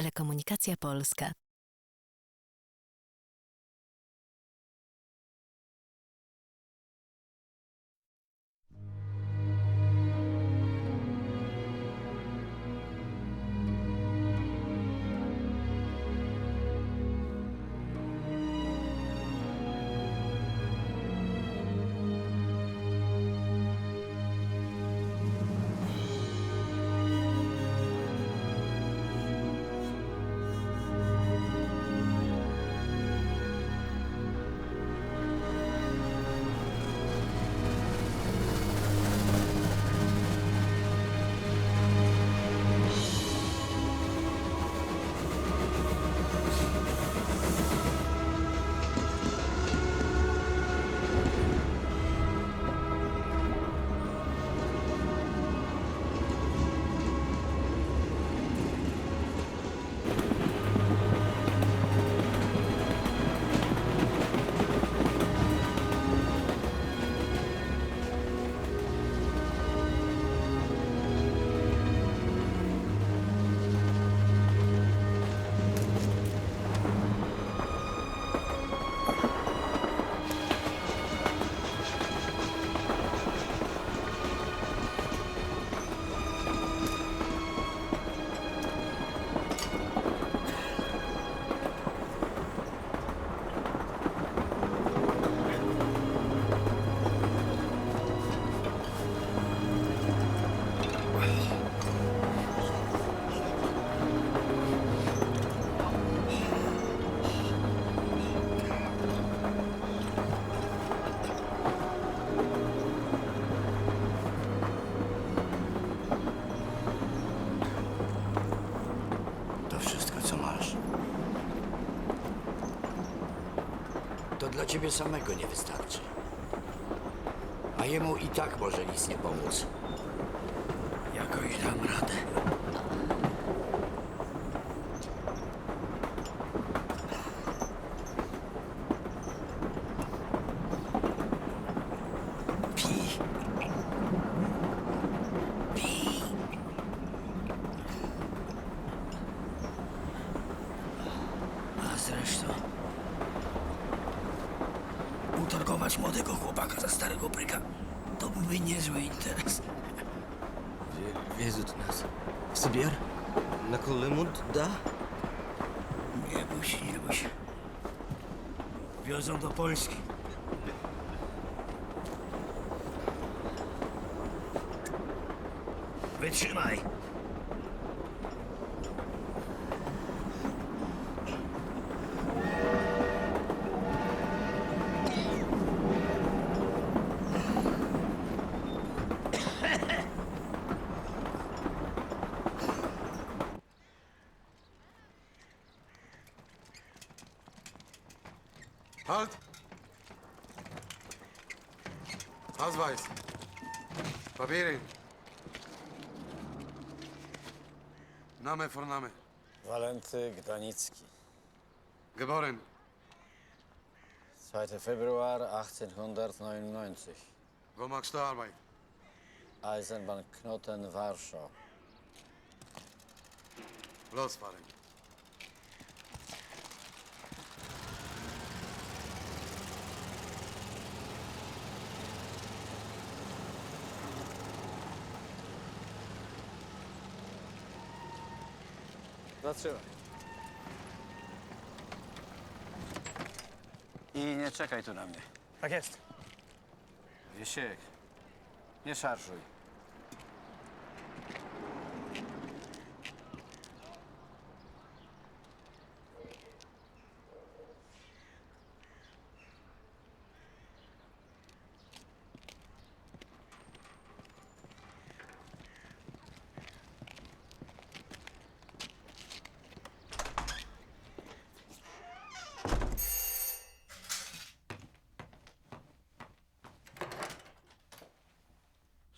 Telekomunikacja Polska. To wszystko, co masz. To dla ciebie samego nie wystarczy. A jemu i tak może nic nie pomóc. Jakoś dam radę. Pij. Pij. A zresztą... utargować młodego chłopaka za starego bryka to byłby niezły interes. Везут нас в Сибирь, на Колымут, да? Nie bój się, nie bój się. Wiozą do Polski. Wytrzymaj! Halt! Ausweis. Papiere. Name, Vorname. Walenty Gdanicki. Geboren. 2. Februar 1899. Wo machst du Arbeit? Eisenbahn Knoten, Warschau. Losfahren. Zatrzymaj. I nie czekaj tu na mnie. Tak jest. Wiesiek, nie szarżuj.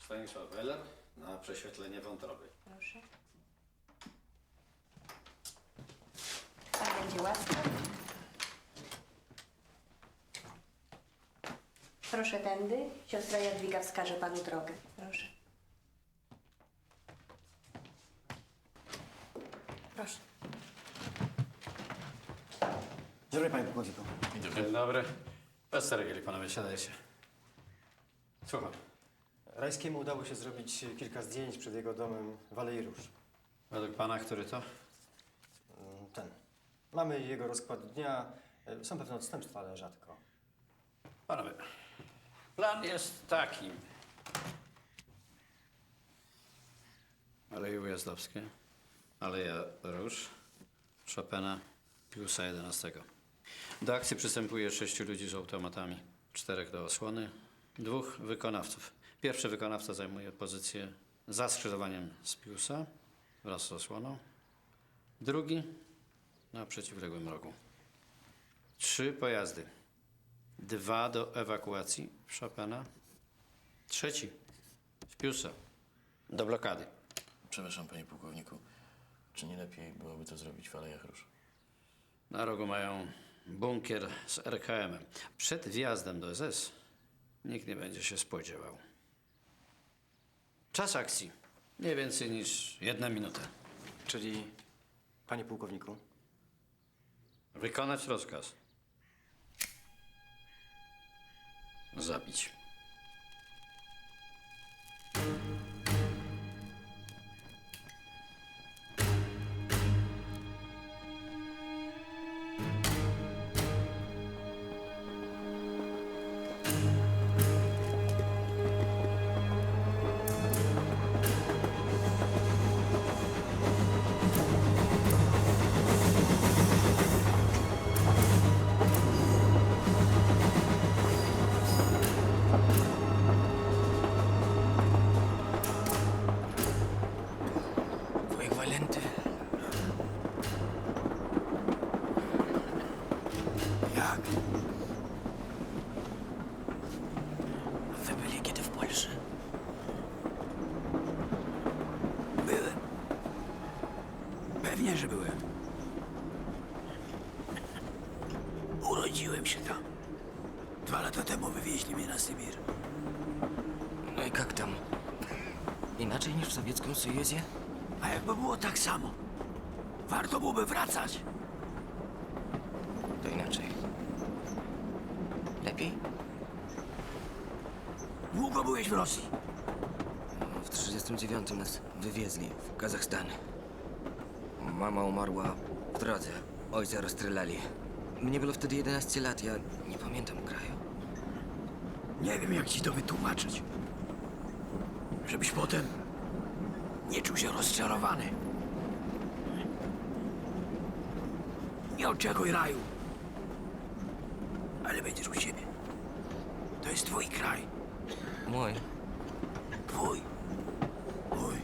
Stanisław Weller na prześwietlenie wątroby. Proszę. Pan będzie łaskaw? Proszę tędy. Siostra Jadwiga wskaże panu drogę. Proszę. Proszę. Dzień dobry, panie pułkowniku. Dzień dobry. Bez ceregieli, panowie, siadajcie. Słucham. Rajskiemu udało się zrobić kilka zdjęć przed jego domem w Alei Róż. Według pana, który to? Ten. Mamy jego rozkład dnia. Są pewne odstępstwa, ale rzadko. Panowie, plan jest taki. Aleje Ujazdowskie, Aleja Róż, Chopina, Piusa XI. Do akcji przystępuje 6 ludzi z automatami, 4 do osłony, 2 wykonawców. Pierwszy wykonawca zajmuje pozycję za skrzyżowaniem z Piusa wraz z osłoną, drugi na przeciwległym rogu. 3 pojazdy, 2 do ewakuacji Chopina, trzeci z Piusa do blokady. Przepraszam, panie pułkowniku. Czy nie lepiej byłoby to zrobić w Alejach Róż? Na rogu mają bunkier z RKM-em. Przed wjazdem do SS nikt nie będzie się spodziewał. Czas akcji. Nie więcej niż 1 minuta. Czyli, panie pułkowniku, Wykonać rozkaz. Zabić. Wujek Walenty. Jak? Wy byli kiedy w Polsce? Byłem. Pewnie, że byłem. Urodziłem się tam. 2 lata temu wywieźli mnie na Sybir. No i jak tam? Inaczej niż w sowieckim Sojuzie? A jakby było tak samo, warto byłoby wracać. To inaczej. Lepiej? Długo byłeś w Rosji. W 39 nas wywieźli w Kazachstan. Mama umarła w drodze. Ojca rozstrzelali. Mnie było wtedy 11 lat. Ja nie pamiętam kraju. Nie wiem, jak ci to wytłumaczyć. Żebyś potem nie czuł się rozczarowany. Nie oczekuj raju. Ale będziesz u siebie. To jest twój kraj. Mój. Twój. Mój.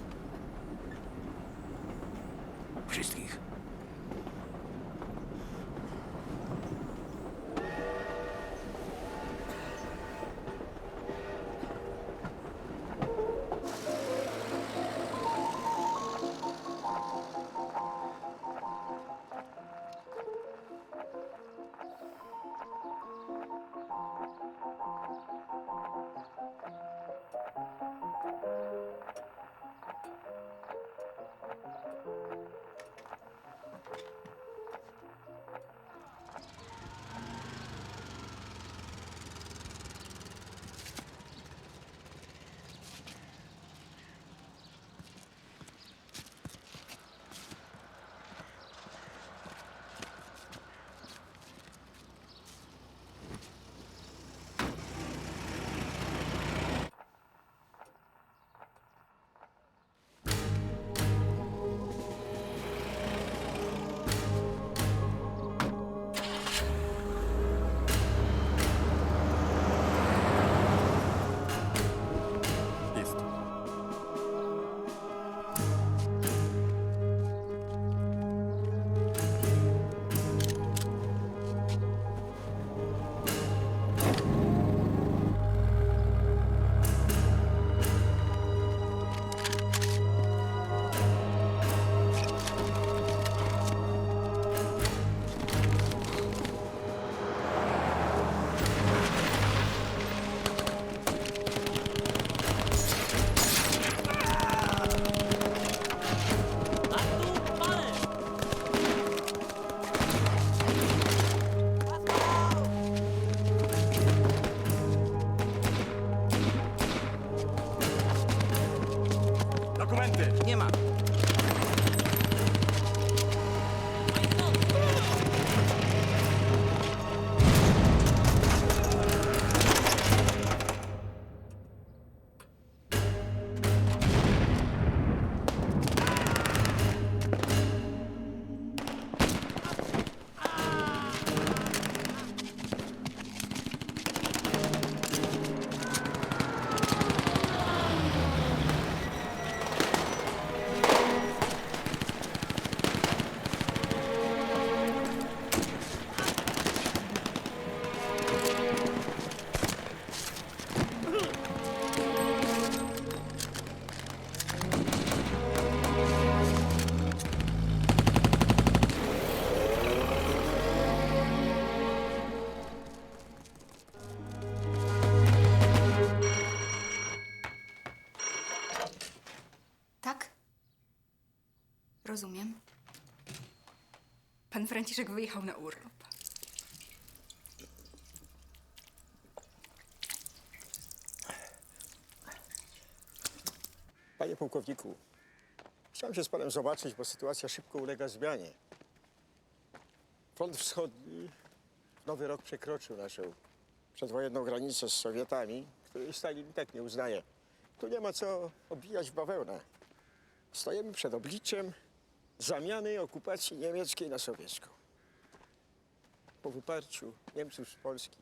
Wszystkich. Rozumiem. Pan Franciszek wyjechał na urlop. Panie pułkowniku, chciałem się z panem zobaczyć, bo sytuacja szybko ulega zmianie. Front Wschodni w nowy rok przekroczył naszą przedwojenną granicę z Sowietami, której Stalin i tak nie uznaje. Tu nie ma co obijać w bawełnę. Stajemy przed obliczem zamiany okupacji niemieckiej na sowiecką. Po wyparciu Niemców z Polski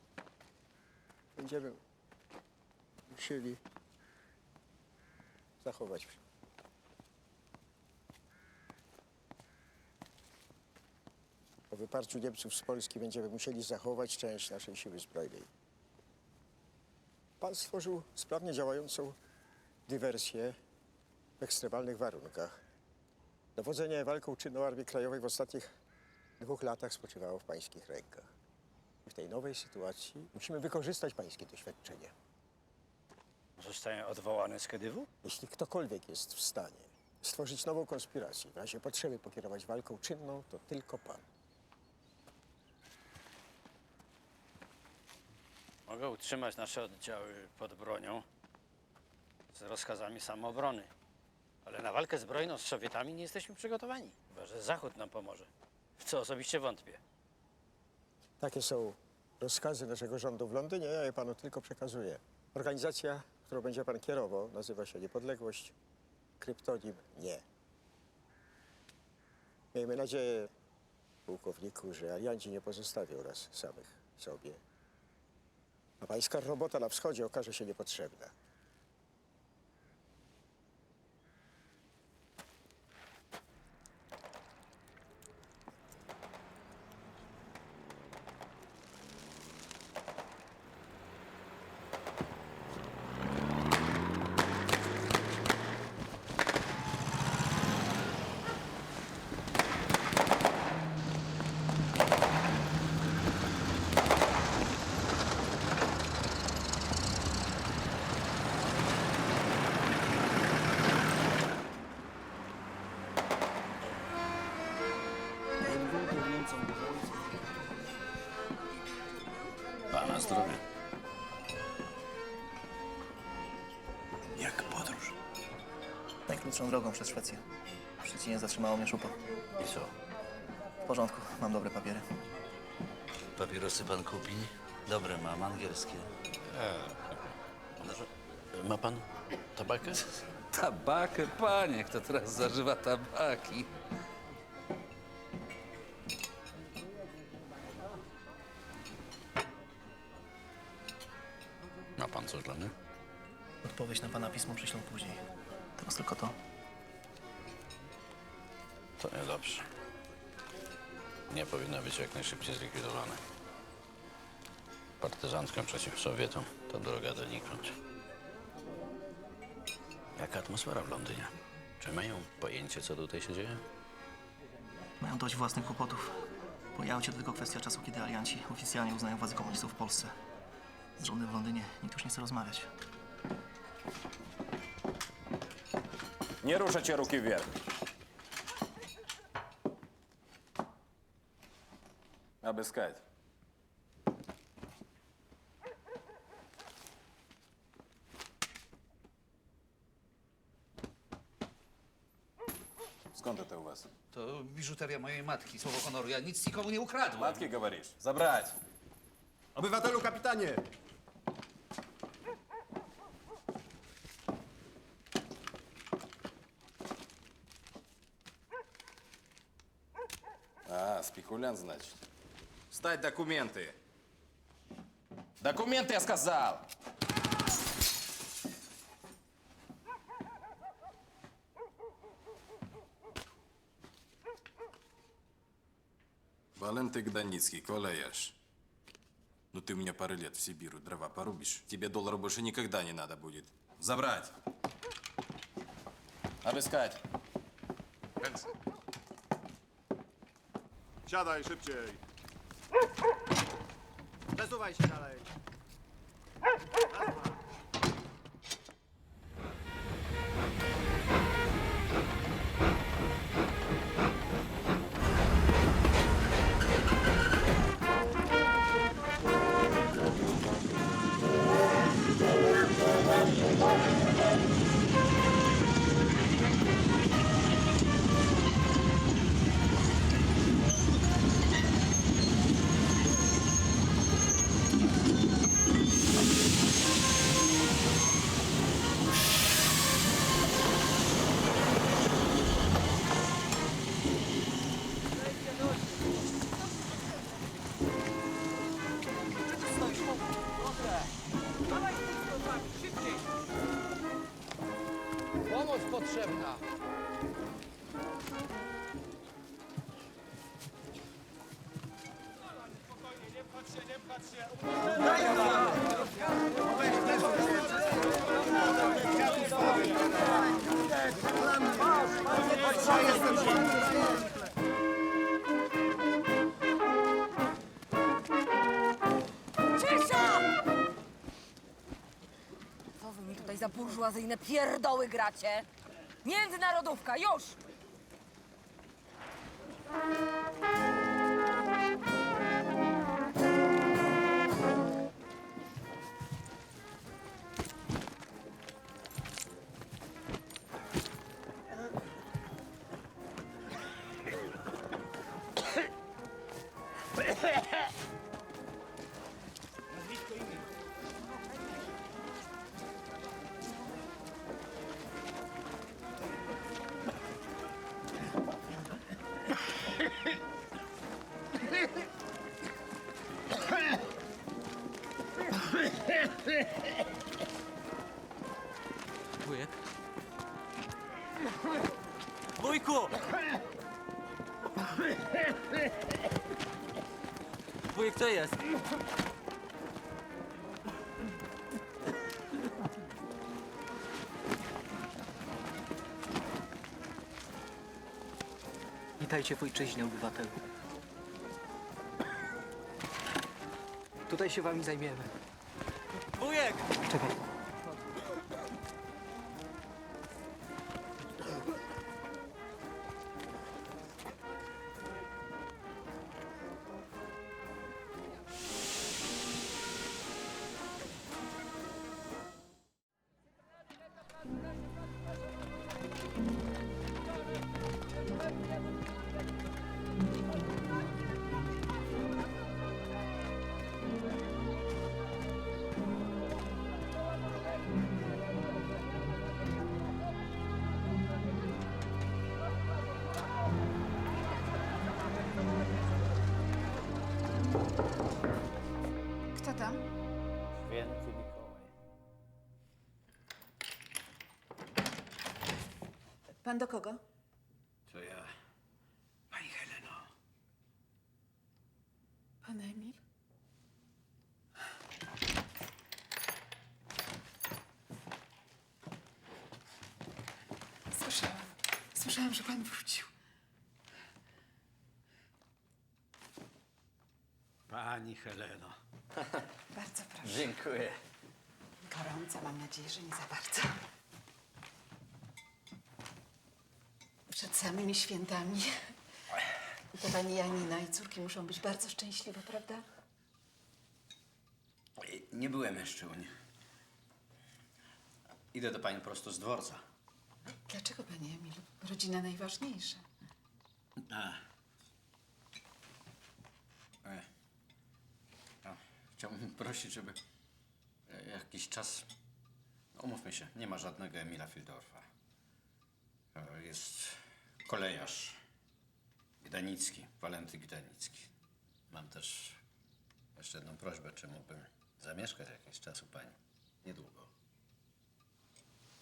będziemy musieli zachować. Po wyparciu Niemców z Polski będziemy musieli zachować część naszej siły zbrojnej. Pan stworzył sprawnie działającą dywersję w ekstremalnych warunkach. Dowodzenie walką czynną Armii Krajowej w ostatnich 2 latach spoczywało w pańskich rękach. I w tej nowej sytuacji musimy wykorzystać pańskie doświadczenie. Zostaję odwołany z Kedywu? Jeśli ktokolwiek jest w stanie stworzyć nową konspirację, w razie potrzeby pokierować walką czynną, to tylko pan. Mogę utrzymać nasze oddziały pod bronią z rozkazami samoobrony. Ale na walkę zbrojną z Sowietami nie jesteśmy przygotowani. Chyba że Zachód nam pomoże. W co osobiście wątpię. Takie są rozkazy naszego rządu w Londynie, ja je panu tylko przekazuję. Organizacja, którą będzie pan kierował, nazywa się Niepodległość, kryptonim NIE. Miejmy nadzieję, pułkowniku, że alianci nie pozostawią nas samych sobie. A pańska robota na wschodzie okaże się niepotrzebna. Pana zdrowie. Jak podróż? Najkrótszą drogą przez Szwecję. W Szczecinie zatrzymało mnie szupo. I co? W porządku, mam dobre papiery. Papierosy pan kupi? Dobre mam, angielskie. Ma pan tabakę? Tabakę, panie, kto teraz zażywa tabaki? Ma pan coś dla mnie? Odpowiedź na pana pismo przyślą później. Teraz tylko to. To niedobrze. Nie powinno być jak najszybciej zlikwidowane. Partyzantką przeciw Sowietom to droga donikąd. Jaka atmosfera w Londynie? Czy mają pojęcie, co tutaj się dzieje? Mają dość własnych kłopotów. Po Jałcie to tylko kwestia czasu, kiedy alianci oficjalnie uznają władzę komunistów w Polsce. Z rządem w Londynie nikt już nie chce rozmawiać. Nie ruszać ruki wверх. Обыскать. Skąd это у вас? To biżuteria mojej matki, słowo honoru. Ja nic nikomu nie ukradłem. Матки говоришь? Забрать. Obywatelu kapitanie! А, спекулянт, значит. Встать документы. Документы, я сказал! Валентин Гданицкий, колеяш. Ну ты у меня пару лет в Сибиру дрова порубишь. Тебе доллара больше никогда не надо будет. Забрать! Обыскать. Siadaj szybciej. Przesuwaj się dalej. potrzebna. Cisza! Co wy mi tutaj za burżuazyjne pierdoły gracie? Międzynarodówka, już! Wujek? Wujku! Wujek, co jest? Witajcie w ojczyźnie, obywatelu. Tutaj się wami zajmiemy. Wujek! Czekaj. Kto tam? Święty Mikołaj. Pan do kogo? To ja. Pani Heleno. Pan Emil? Słyszałam, że pan wrócił. Pani Heleno. Bardzo proszę. Dziękuję. Gorąco, mam nadzieję, że nie za bardzo. Przed samymi świętami. I to pani Janina i córki muszą być bardzo szczęśliwe, prawda? Nie byłem jeszcze u niej. Idę do pani prosto z dworca. Dlaczego, panie Emilu? Rodzina najważniejsza. Chciałbym prosić, żeby jakiś czas... Umówmy się, nie ma żadnego Emila Fildorfa. Jest kolejarz Gdanicki, Walenty Gdanicki. Mam też jeszcze jedną prośbę, czy mógłbym zamieszkać jakiś czas u pani. Niedługo.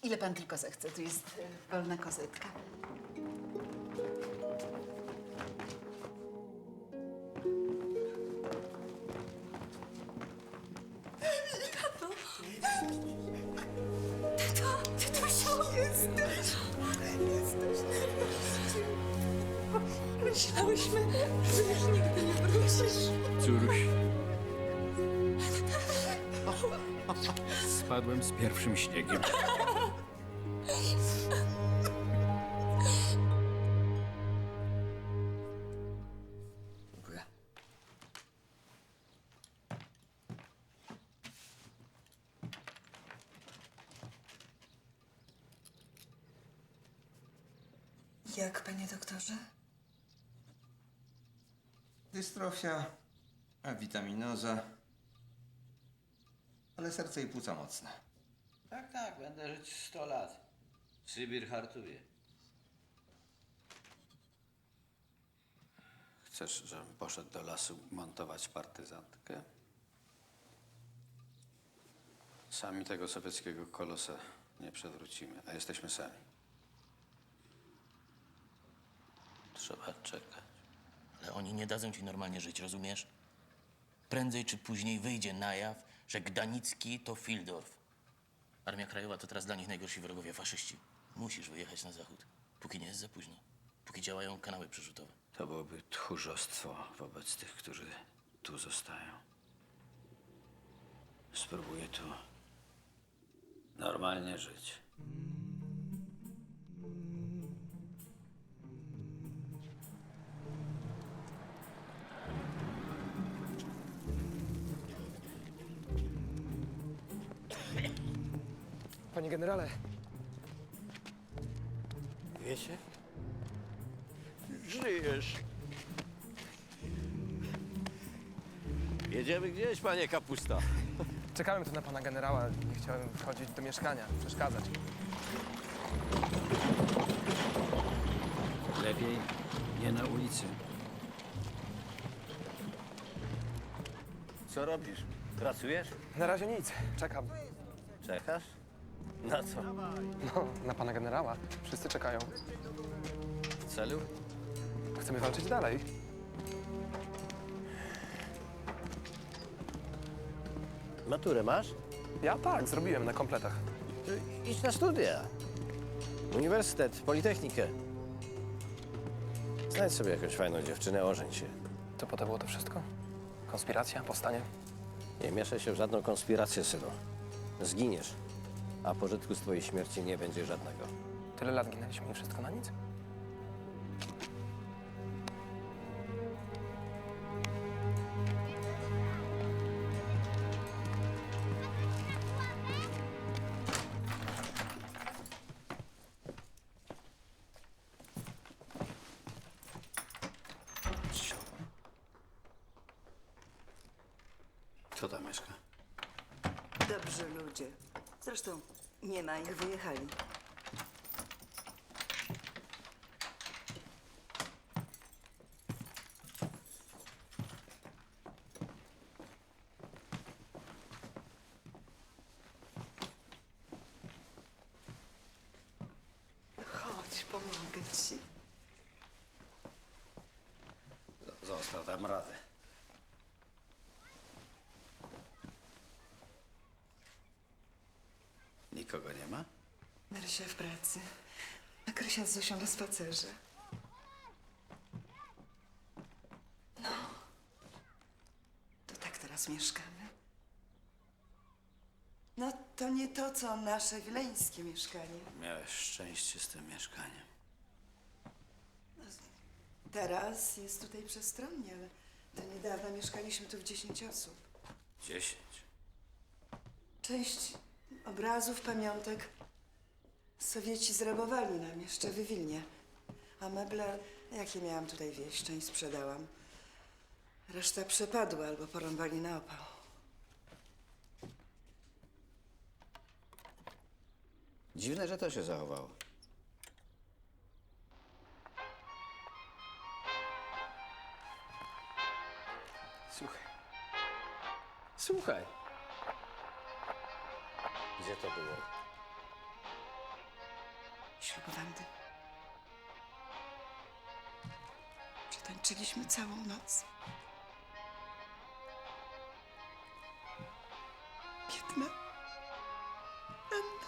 Ile pan tylko zechce, tu jest wolna kozetka. Tato! Tato! Tatusiu! Jesteś! nareszcie! Myślałyśmy, że już nigdy nie wrócisz. Córuś. Spadłem z pierwszym śniegiem. Dziękuję. Jak, panie doktorze? Dystrofia, witaminoza, ale serce i płuca mocne. Tak, będę żyć 100 lat. Sybir hartuje. Chcesz, żebym poszedł do lasu montować partyzantkę? Sami tego sowieckiego kolosa nie przewrócimy, a jesteśmy sami. Trzeba czekać. Ale oni nie dadzą ci normalnie żyć, rozumiesz? Prędzej czy później wyjdzie na jaw, że Gdanicki to Fildorf. Armia Krajowa to teraz dla nich najgorsi wrogowie, faszyści. Musisz wyjechać na zachód, póki nie jest za późno. Póki działają kanały przerzutowe. To byłoby tchórzostwo wobec tych, którzy tu zostają. Spróbuję tu normalnie żyć. Panie generale, Wiecie? Żyjesz. Jedziemy gdzieś, panie Kapusta. czekałem tu na pana generała. Nie chciałem wchodzić do mieszkania, przeszkadzać. Lepiej nie na ulicy. Co robisz? Pracujesz? Na razie nic, czekam. Czekasz? Na co? No, na pana generała. Wszyscy czekają. W celu? Chcemy walczyć dalej. Maturę masz? Ja tak, zrobiłem na kompletach. Idź na studia. Uniwersytet, Politechnikę. Znajdź sobie jakąś fajną dziewczynę, ożeń się. To po to było to wszystko? Konspiracja, powstanie? Nie mieszaj się w żadną konspirację, synu. Zginiesz, a pożytku z twojej śmierci nie będzie żadnego. Tyle lat ginęliśmy i wszystko na nic? Kto tam mieszka? Dobrzy ludzie. Zresztą nie ma ich, wyjechali. Chodź, pomogę ci. Został tam radę. Nikogo nie ma? Marysia w pracy, a Krysia z Zosią na spacerze. No, to tak teraz mieszkamy. No, to nie to, co nasze wileńskie mieszkanie. Miałeś szczęście z tym mieszkaniem. Teraz jest tutaj przestronnie, ale do niedawna mieszkaliśmy tu w 10 osób. 10. Część obrazów, pamiątek Sowieci zrabowali nam jeszcze w Wilnie. A meble, jakie miałam tutaj wieść, część sprzedałam. Reszta przepadła albo porąbali na opał. Dziwne, że to się zachowało. Słuchaj. Słuchaj. Gdzie to było? Ślubowandy. Przetańczyliśmy całą noc. Biedna Anna.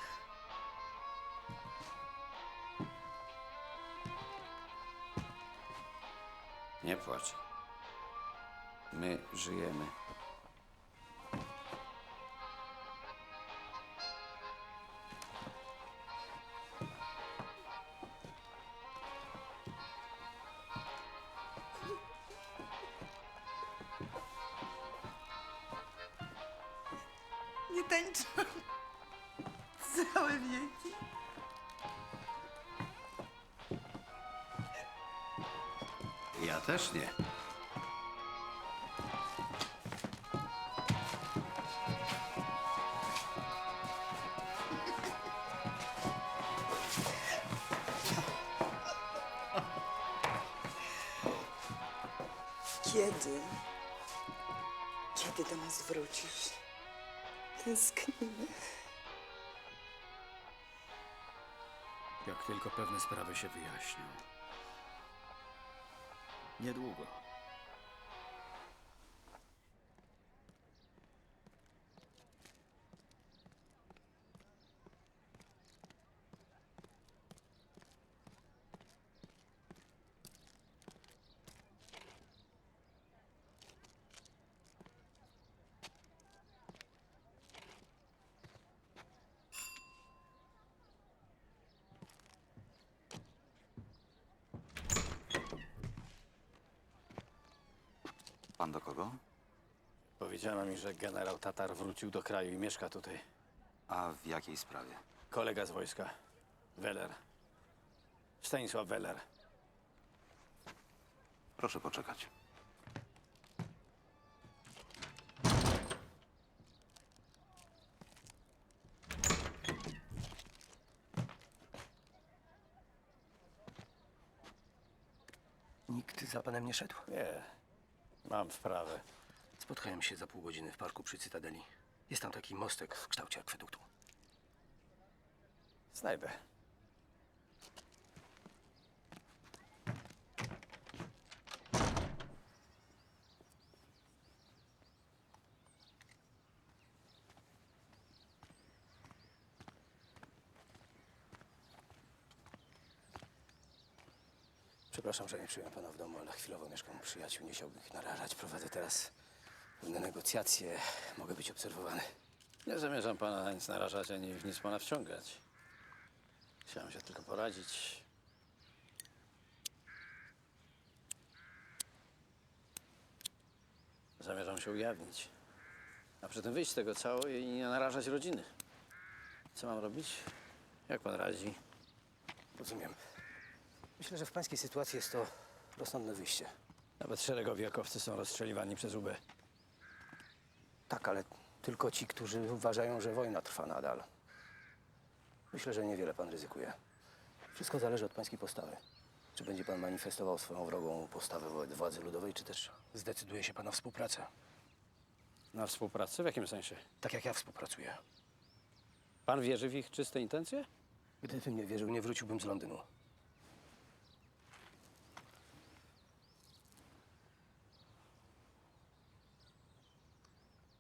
Nie płacz. My żyjemy. Nie tańczyłam całe wieki. Ja też nie. Kiedy? Kiedy do nas wrócisz? Tęsknimy. Jak tylko pewne sprawy się wyjaśnią. Niedługo. Pan do kogo? Powiedziano mi, że generał Tatar wrócił do kraju i mieszka tutaj. A w jakiej sprawie? Kolega z wojska. Weller. Stanisław Weller. Proszę poczekać. Nikt za panem nie szedł? Nie. Mam wprawę. Spotkałem się za pół godziny w parku przy Cytadeli. Jest tam taki mostek w kształcie akweduktu. Znajdę. Przepraszam, że nie przyjąłem pana w domu, ale chwilowo mieszkam u przyjaciół. Nie chciałbym ich narażać. Prowadzę teraz pewne negocjacje. Mogę być obserwowany. Nie zamierzam pana na nic narażać, ani w nic pana wciągać. Chciałem się tylko poradzić. Zamierzam się ujawnić. A przy tym wyjść z tego cało i nie narażać rodziny. Co mam robić? Jak pan radzi? Rozumiem. Myślę, że w pańskiej sytuacji jest to rozsądne wyjście. Nawet szeregowi okowcy są rozstrzeliwani przez UB. Tak, ale tylko ci, którzy uważają, że wojna trwa nadal. Myślę, że niewiele pan ryzykuje. Wszystko zależy od pańskiej postawy. Czy będzie pan manifestował swoją wrogą postawę wobec władzy ludowej, czy też zdecyduje się pan na współpracę? Na współpracę? W jakim sensie? Tak jak ja współpracuję. Pan wierzy w ich czyste intencje? Gdybym nie wierzył, nie wróciłbym z Londynu.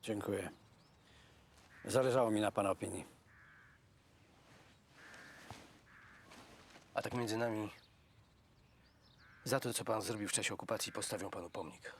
Dziękuję. Zależało mi na pana opinii. A tak między nami, za to, co pan zrobił w czasie okupacji, postawią panu pomnik.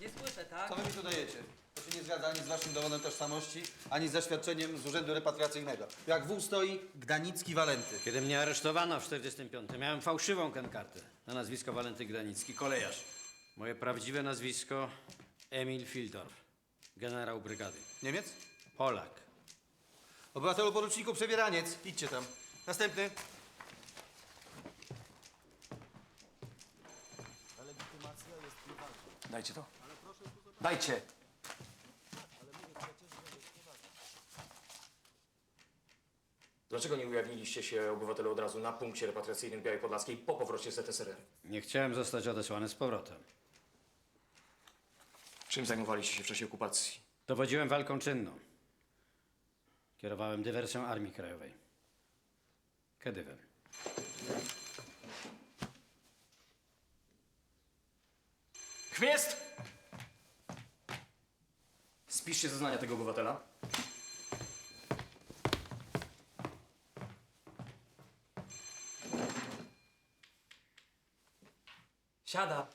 Nie słyszę, tak? Co wy mi tu dajecie? To się nie zgadza ani z waszym dowodem tożsamości, ani z zaświadczeniem z Urzędu Repatriacyjnego. Jak wół stoi, Gdanicki Walenty. Kiedy mnie aresztowano w 1945, miałem fałszywą kartę na nazwisko Walenty Gdanicki, kolejarz. Moje prawdziwe nazwisko Emil Fildorf, generał brygady. Niemiec? Polak. Obywatelu poruczniku Przebieraniec. Idźcie tam. Następny. Dajcie to. Dajcie! Dlaczego nie ujawniliście się, obywatele, od razu na punkcie repatriacyjnym Białej Podlaskiej po powrocie z ZSRR? Nie chciałem zostać odesłany z powrotem. Czym zajmowaliście się w czasie okupacji? Dowodziłem walką czynną. Kierowałem dywersją Armii Krajowej. Kedywem. Chmiest! Spiszcie zeznania tego obywatela. Siada.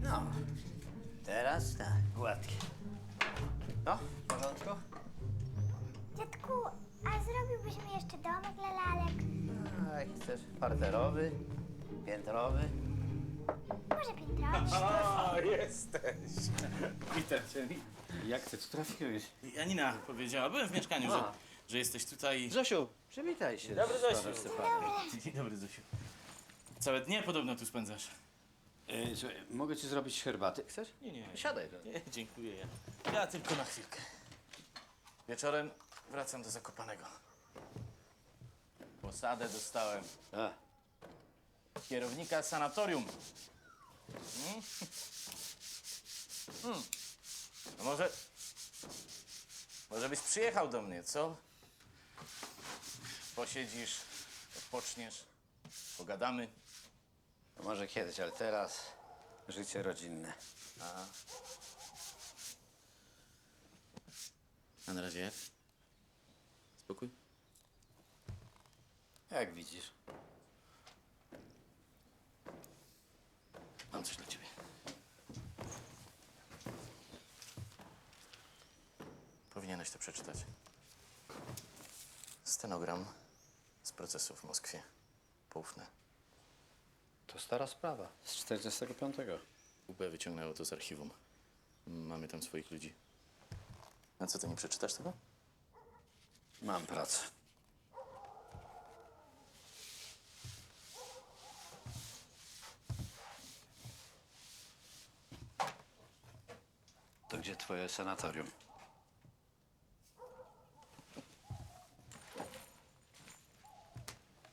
No, teraz tak, gładkie. No, w porządku? Dziadku, a zrobiłbyś mi jeszcze domek dla lalek? parterowy, piętrowy. Może piętrowy? O, jesteś. Witam cię. Jak ty tu trafiłeś? Janina powiedziała, byłem w mieszkaniu, że jesteś tutaj. Zosiu, przywitaj się. Dobry, Zosiu. Stary Stefanie. Dzień dobry, Zosiu. Całe dnie podobno tu spędzasz. Słuchaj, mogę ci zrobić herbaty? Chcesz? Nie. Siadaj. Nie, dziękuję. Ja tylko na chwilkę. Wieczorem wracam do Zakopanego. Posadę dostałem. Kierownika sanatorium. No może byś przyjechał do mnie, co? Posiedzisz, odpoczniesz, pogadamy. No może kiedyś, ale teraz życie rodzinne. Aha. A na razie jak? Spokój? Jak widzisz. Mam coś dla ciebie. Powinieneś to przeczytać. Stenogram z procesu w Moskwie. Poufny. To stara sprawa. Z 45. UB wyciągnęło to z archiwum. Mamy tam swoich ludzi. A co, ty nie przeczytasz tego? Mam pracę. To gdzie twoje sanatorium?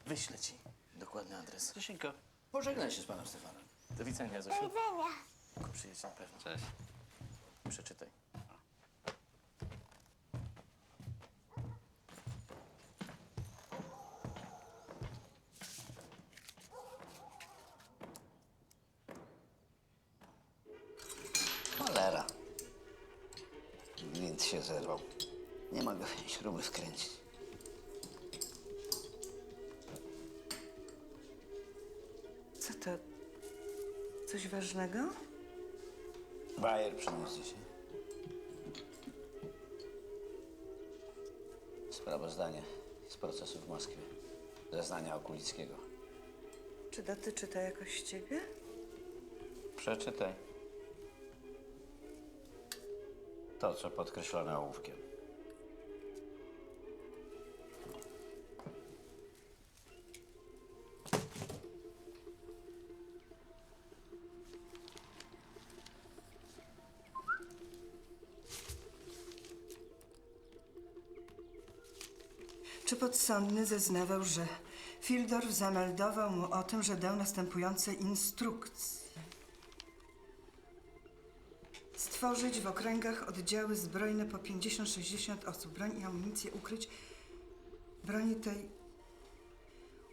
Wyślę ci dokładny adres. Zosieńko, pożegnaj się z panem Stefanem. Do widzenia, Zosiu. Do widzenia. Przyjedź na pewno. Cześć. Przeczytaj. Cholera. Gwint się zerwał. Nie mogę śruby wkręcić. Co to? Coś ważnego? Bajer przyniósł dzisiaj. Sprawozdanie z procesu w Moskwie. Zeznania Okulickiego. Czy dotyczy to jakoś ciebie? Przeczytaj. To, co podkreślone ołówkiem. Czy podsądny zeznawał, że Fildorf zameldował mu o tym, że dał następujące instrukcje. Stworzyć w okręgach oddziały zbrojne po 50-60 osób. Broń i amunicję ukryć. Broni tej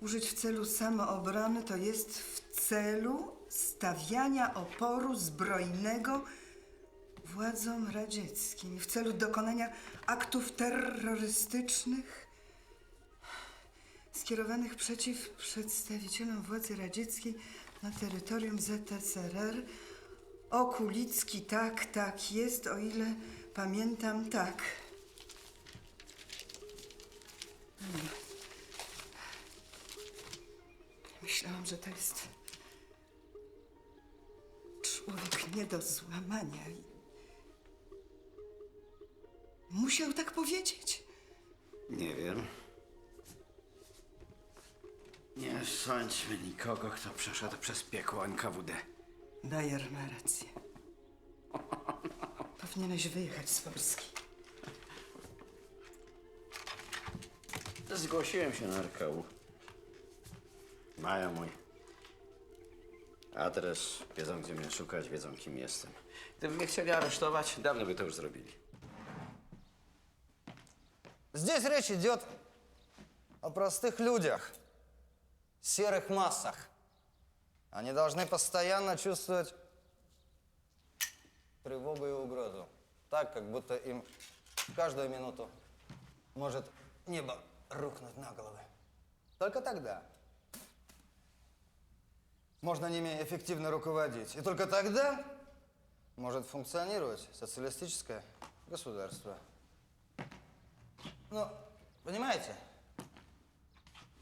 użyć w celu samoobrony, to jest w celu stawiania oporu zbrojnego władzom radzieckim, w celu dokonania aktów terrorystycznych skierowanych przeciw przedstawicielom władzy radzieckiej na terytorium ZSRR. Okulicki, tak jest, o ile pamiętam, tak. Myślałam, że to jest człowiek nie do złamania. Musiał tak powiedzieć? Nie wiem. Nie sądźmy nikogo, kto przeszedł przez piekło NKWD. Bajer ma rację. Powinieneś wyjechać z Polski. Zgłosiłem się na RKU. Mają mój adres, wiedzą, gdzie mnie szukać, wiedzą, kim jestem. Gdyby mnie chcieli aresztować, dawno by to już zrobili. Здесь речь идет о простых людях, серых массах. Они должны постоянно чувствовать тревогу и угрозу. Так, как будто им в каждую минуту может небо рухнуть на головы. Только тогда можно ними эффективно руководить. И только тогда может функционировать социалистическое государство. Ну, понимаете?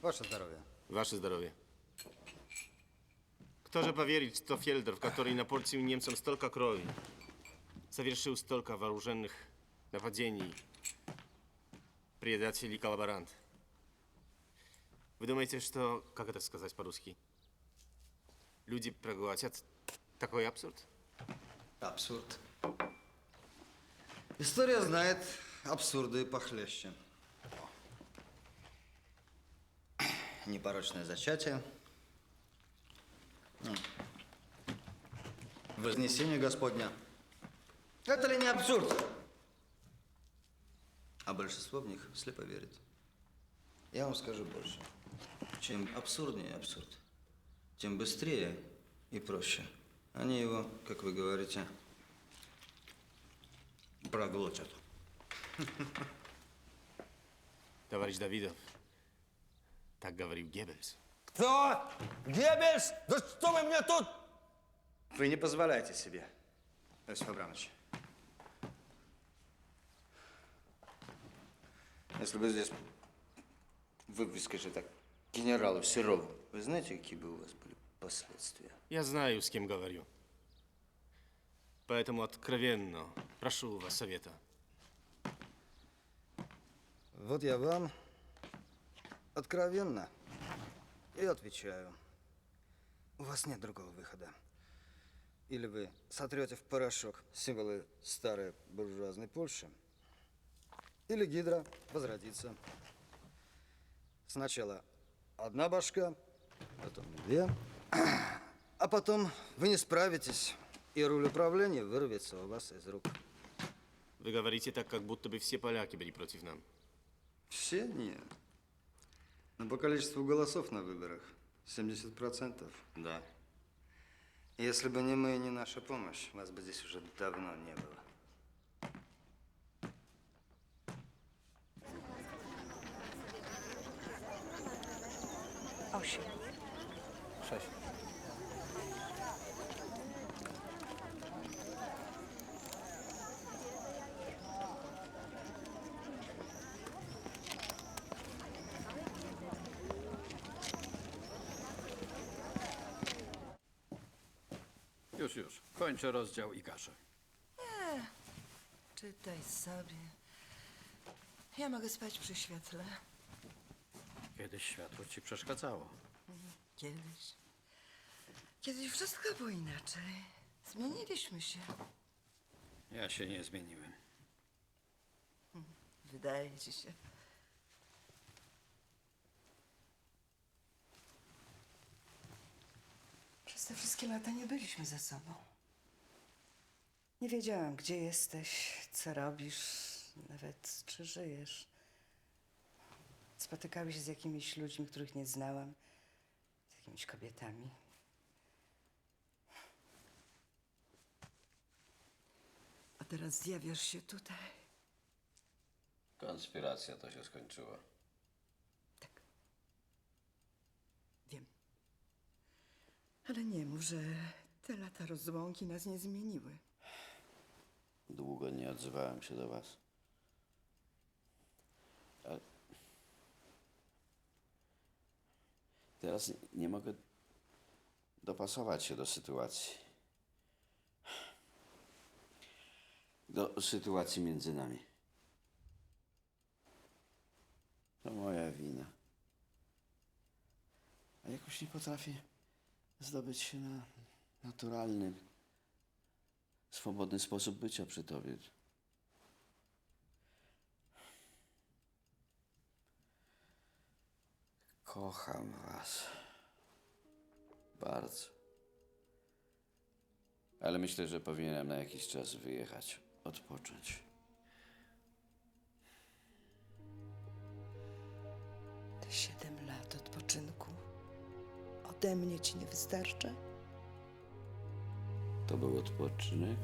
Ваше здоровье. Wasze zdrowie. Кто же поверит, что Фельдорф, который напортил немцам столько крови, совершил столько вооруженных нападений, предатель и коллаборант? Вы думаете, что, как это сказать по-русски, люди проглотят такой абсурд? Абсурд. История знает абсурды похлеще. Непорочное зачатие. Вознесение Господня. Это ли не абсурд? А большинство в них слепо верит. Я вам скажу больше. Чем абсурднее абсурд, тем быстрее и проще они его, как вы говорите, проглотят. Товарищ Давидов, так говорил Геббельс. Кто? Геббельс? Да что вы мне тут? Вы не позволяете себе, Иосиф Абрамович. Если бы здесь вы выскажете так генералу Серову, вы знаете, какие бы у вас были последствия? Я знаю, с кем говорю. Поэтому откровенно прошу у вас совета. Вот я вам откровенно и отвечаю. У вас нет другого выхода. Или вы сотрете в порошок символы старой буржуазной Польши, или Гидра возродится. Сначала одна башка, потом две, а потом вы не справитесь, и руль управления вырвется у вас из рук. Вы говорите так, как будто бы все поляки были против нас. Все? Нет. Но по количеству голосов на выборах 70%, да. Если бы не мы и не наша помощь, вас бы здесь уже давно не было. Osiem. 6. Już. Kończę rozdział i kaszę. Czytaj sobie. Ja mogę spać przy świetle. Kiedyś światło ci przeszkadzało. Kiedyś. Kiedyś wszystko było inaczej. Zmieniliśmy się. Ja się nie zmieniłem. Wydaje ci się. Przez te wszystkie lata nie byliśmy ze sobą. Nie wiedziałam, gdzie jesteś, co robisz, nawet czy żyjesz. Spotykałeś się z jakimiś ludźmi, których nie znałam, z jakimiś kobietami. A teraz zjawiasz się tutaj. Konspiracja to się skończyła. Wiem. Ale nie mów, że te lata rozłąki nas nie zmieniły. Długo nie odzywałem się do was. Ale teraz nie mogę dopasować się do sytuacji. Do sytuacji między nami. To moja wina. A jakoś nie potrafię zdobyć się na naturalny, swobodny sposób bycia przy tobie. Kocham was. Bardzo. Ale myślę, że powinienem na jakiś czas wyjechać, odpocząć. Te 7 lat odpoczynku ode mnie ci nie wystarcza? To był odpoczynek?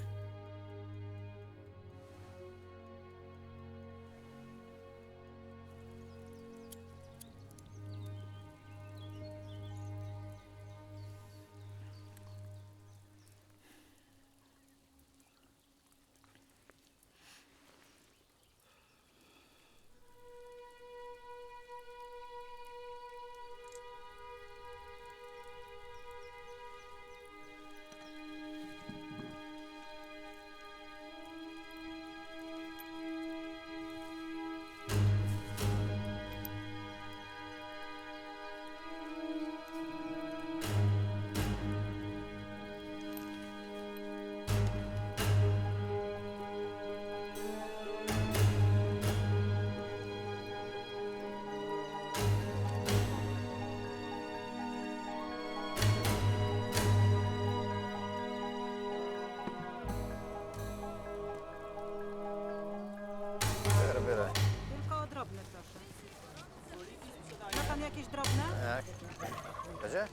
razie.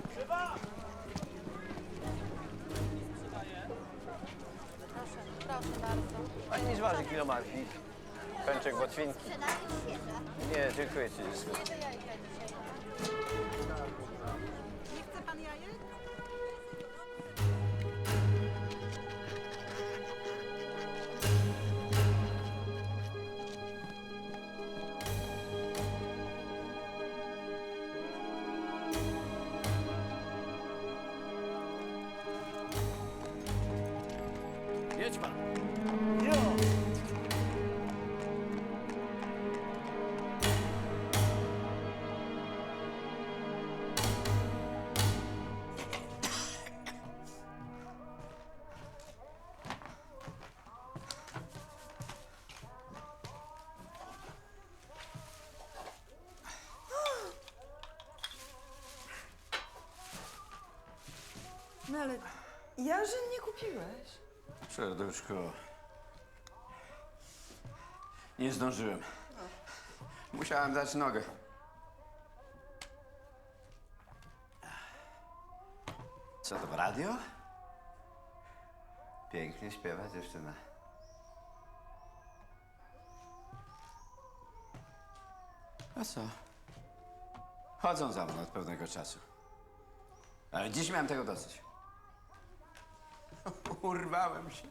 Proszę bardzo. Pani nic waży kilo marki. Pęczek botwinki. Nie, dziękuję ci, dziękuję. Nie chce pan jajek? Jedź pan. No ale jarzyn nie kupiłeś? Serduszko. Nie zdążyłem. Musiałem dać nogę. Co to, w radio? Pięknie śpiewa dziewczyna. A co? Chodzą za mną od pewnego czasu. Ale dziś miałem tego dosyć. Urwałem się.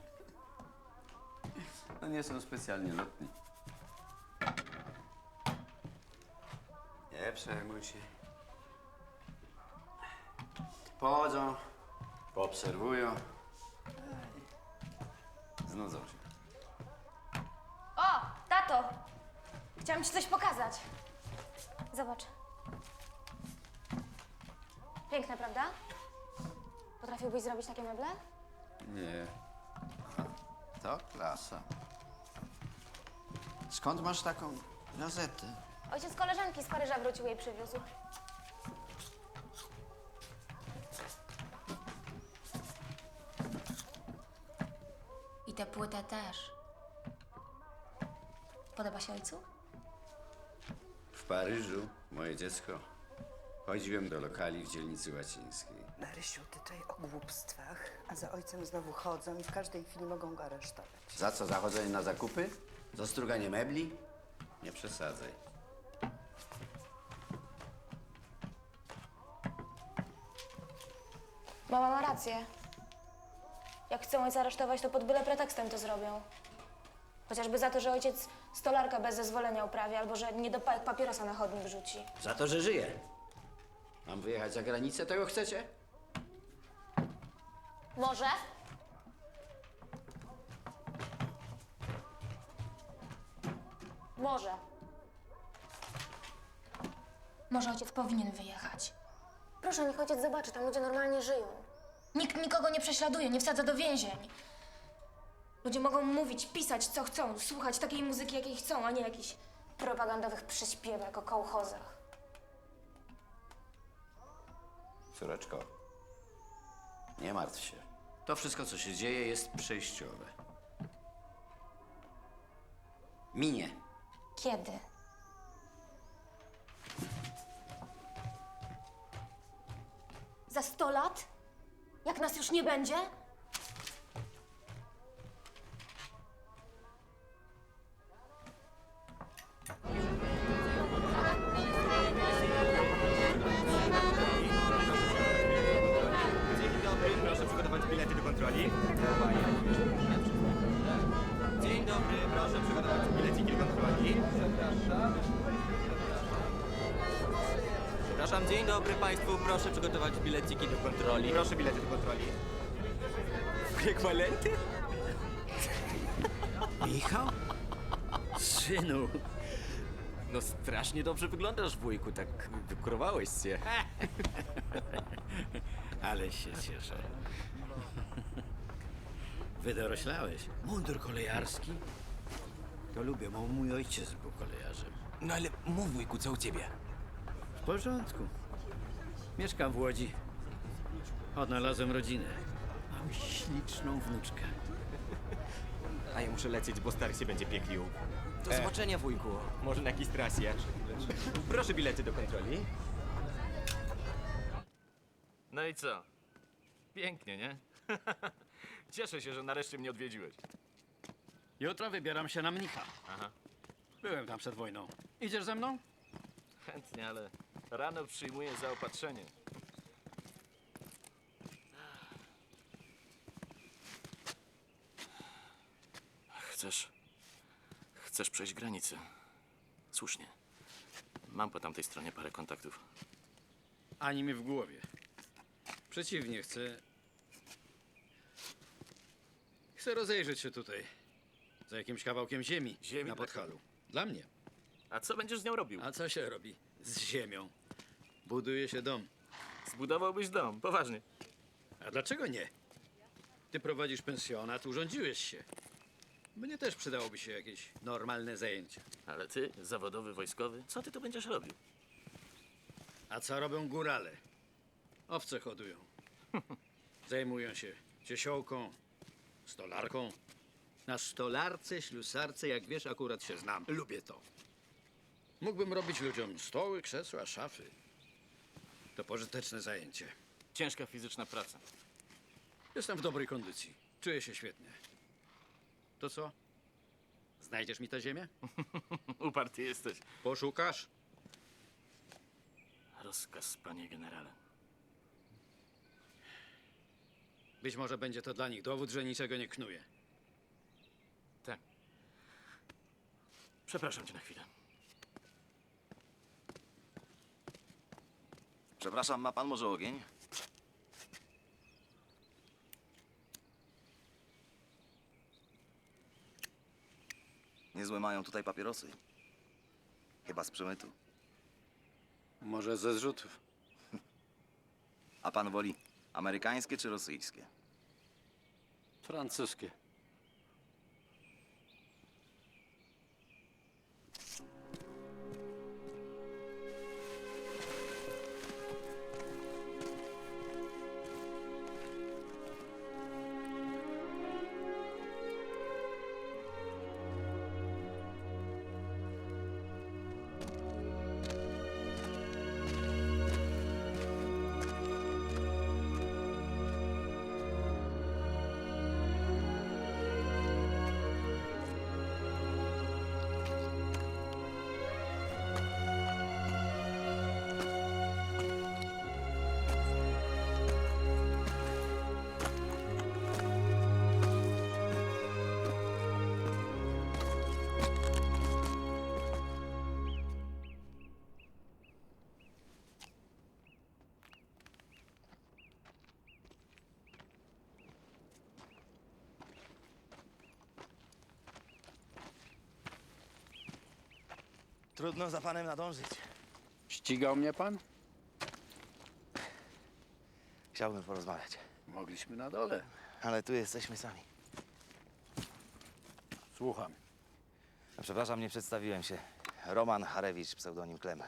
No nie są specjalnie lotni. Nie przejmuj się. Pochodzą, poobserwują. Znudzą się. O, tato! Chciałam ci coś pokazać. Zobacz. Piękne, prawda? Potrafiłbyś zrobić takie meble? Nie. To klasa. Skąd masz taką gazetę? Ojciec koleżanki z Paryża wrócił i jej przywiózł. I tę płytę też. Podoba się ojcu? W Paryżu, moje dziecko, chodziłem do lokali w dzielnicy łacińskiej. Marysiu, ty tutaj o głupstwach, a za ojcem znowu chodzą i w każdej chwili mogą go aresztować. Za co? Zachodzenie na zakupy? Za struganie mebli? Nie przesadzaj. Mama ma rację. Jak chcą ojca aresztować, to pod byle pretekstem to zrobią. Chociażby za to, że ojciec stolarka bez zezwolenia uprawia, albo że niedopałek papierosa na chodnik rzuci. Za to, że żyję. Mam wyjechać za granicę? Tego chcecie? Może? Może. Może ojciec powinien wyjechać. Proszę, niech ojciec zobaczy, tam ludzie normalnie żyją. Nikt nikogo nie prześladuje, nie wsadza do więzień. Ludzie mogą mówić, pisać, co chcą, słuchać takiej muzyki, jakiej chcą, a nie jakichś propagandowych przyśpiewek o kołchozach. Córeczko, nie martw się. To wszystko, co się dzieje, jest przejściowe. Minie. Kiedy? Za 100 lat? Jak nas już nie będzie? Dzień dobry, proszę przygotować bilety do kontroli. Dzień dobry, proszę przygotować bileciki do kontroli. Przepraszam, dzień dobry Państwu, proszę przygotować bileciki do kontroli. Proszę bilety do kontroli. Ekwalenty? Michał? Synu. No strasznie dobrze wyglądasz, wujku, tak wykurowałeś się. Ale się cieszę. Wydoroślałeś. Mundur kolejarski? To lubię, bo mój ojciec był kolejarzem. No ale mów, wujku, co u ciebie? W porządku. Mieszkam w Łodzi. Odnalazłem rodzinę. jakąś śliczną wnuczkę. A ja muszę lecieć, bo stary się będzie pieklił. Do zobaczenia, wujku. Może na jakiejś trasie. Proszę bilety do kontroli. No i co? Pięknie, nie? Cieszę się, że nareszcie mnie odwiedziłeś. Jutro wybieram się na mnicha. Aha. Byłem tam przed wojną. Idziesz ze mną? Chętnie, ale rano przyjmuję zaopatrzenie. Chcesz przejść granicę? Słusznie. Mam po tamtej stronie parę kontaktów. Ani mi w głowie. Przeciwnie, chcę rozejrzeć się tutaj. Za jakimś kawałkiem ziemi, na Podhalu. Dla mnie. A co będziesz z nią robił? A co się robi z ziemią? Buduje się dom. Zbudowałbyś dom, poważnie. A dlaczego nie? Ty prowadzisz pensjonat, urządziłeś się. Mnie też przydałoby się jakieś normalne zajęcie. Ale ty, zawodowy wojskowy, co ty tu będziesz robił? A co robią górale? Owce hodują. Zajmują się ciesiołką, stolarką. Na stolarce, ślusarce, jak wiesz, akurat się znam. Lubię to. Mógłbym robić ludziom stoły, krzesła, szafy. To pożyteczne zajęcie. Ciężka fizyczna praca. Jestem w dobrej kondycji. Czuję się świetnie. To co? Znajdziesz mi tę ziemię? Uparty jesteś. Poszukasz? Rozkaz, panie generale. Być może będzie to dla nich dowód, że niczego nie knuję. Tak. Przepraszam cię na chwilę. Przepraszam, ma pan może ogień? Niezłe mają tutaj papierosy. Chyba z przemytu. Może ze zrzutów. A pan woli amerykańskie czy rosyjskie? Francuskie. Trudno za panem nadążyć. Ścigał mnie pan? Chciałbym porozmawiać. Mogliśmy na dole. Ale tu jesteśmy sami. Słucham. Przepraszam, nie przedstawiłem się. Roman Harewicz, pseudonim Klem.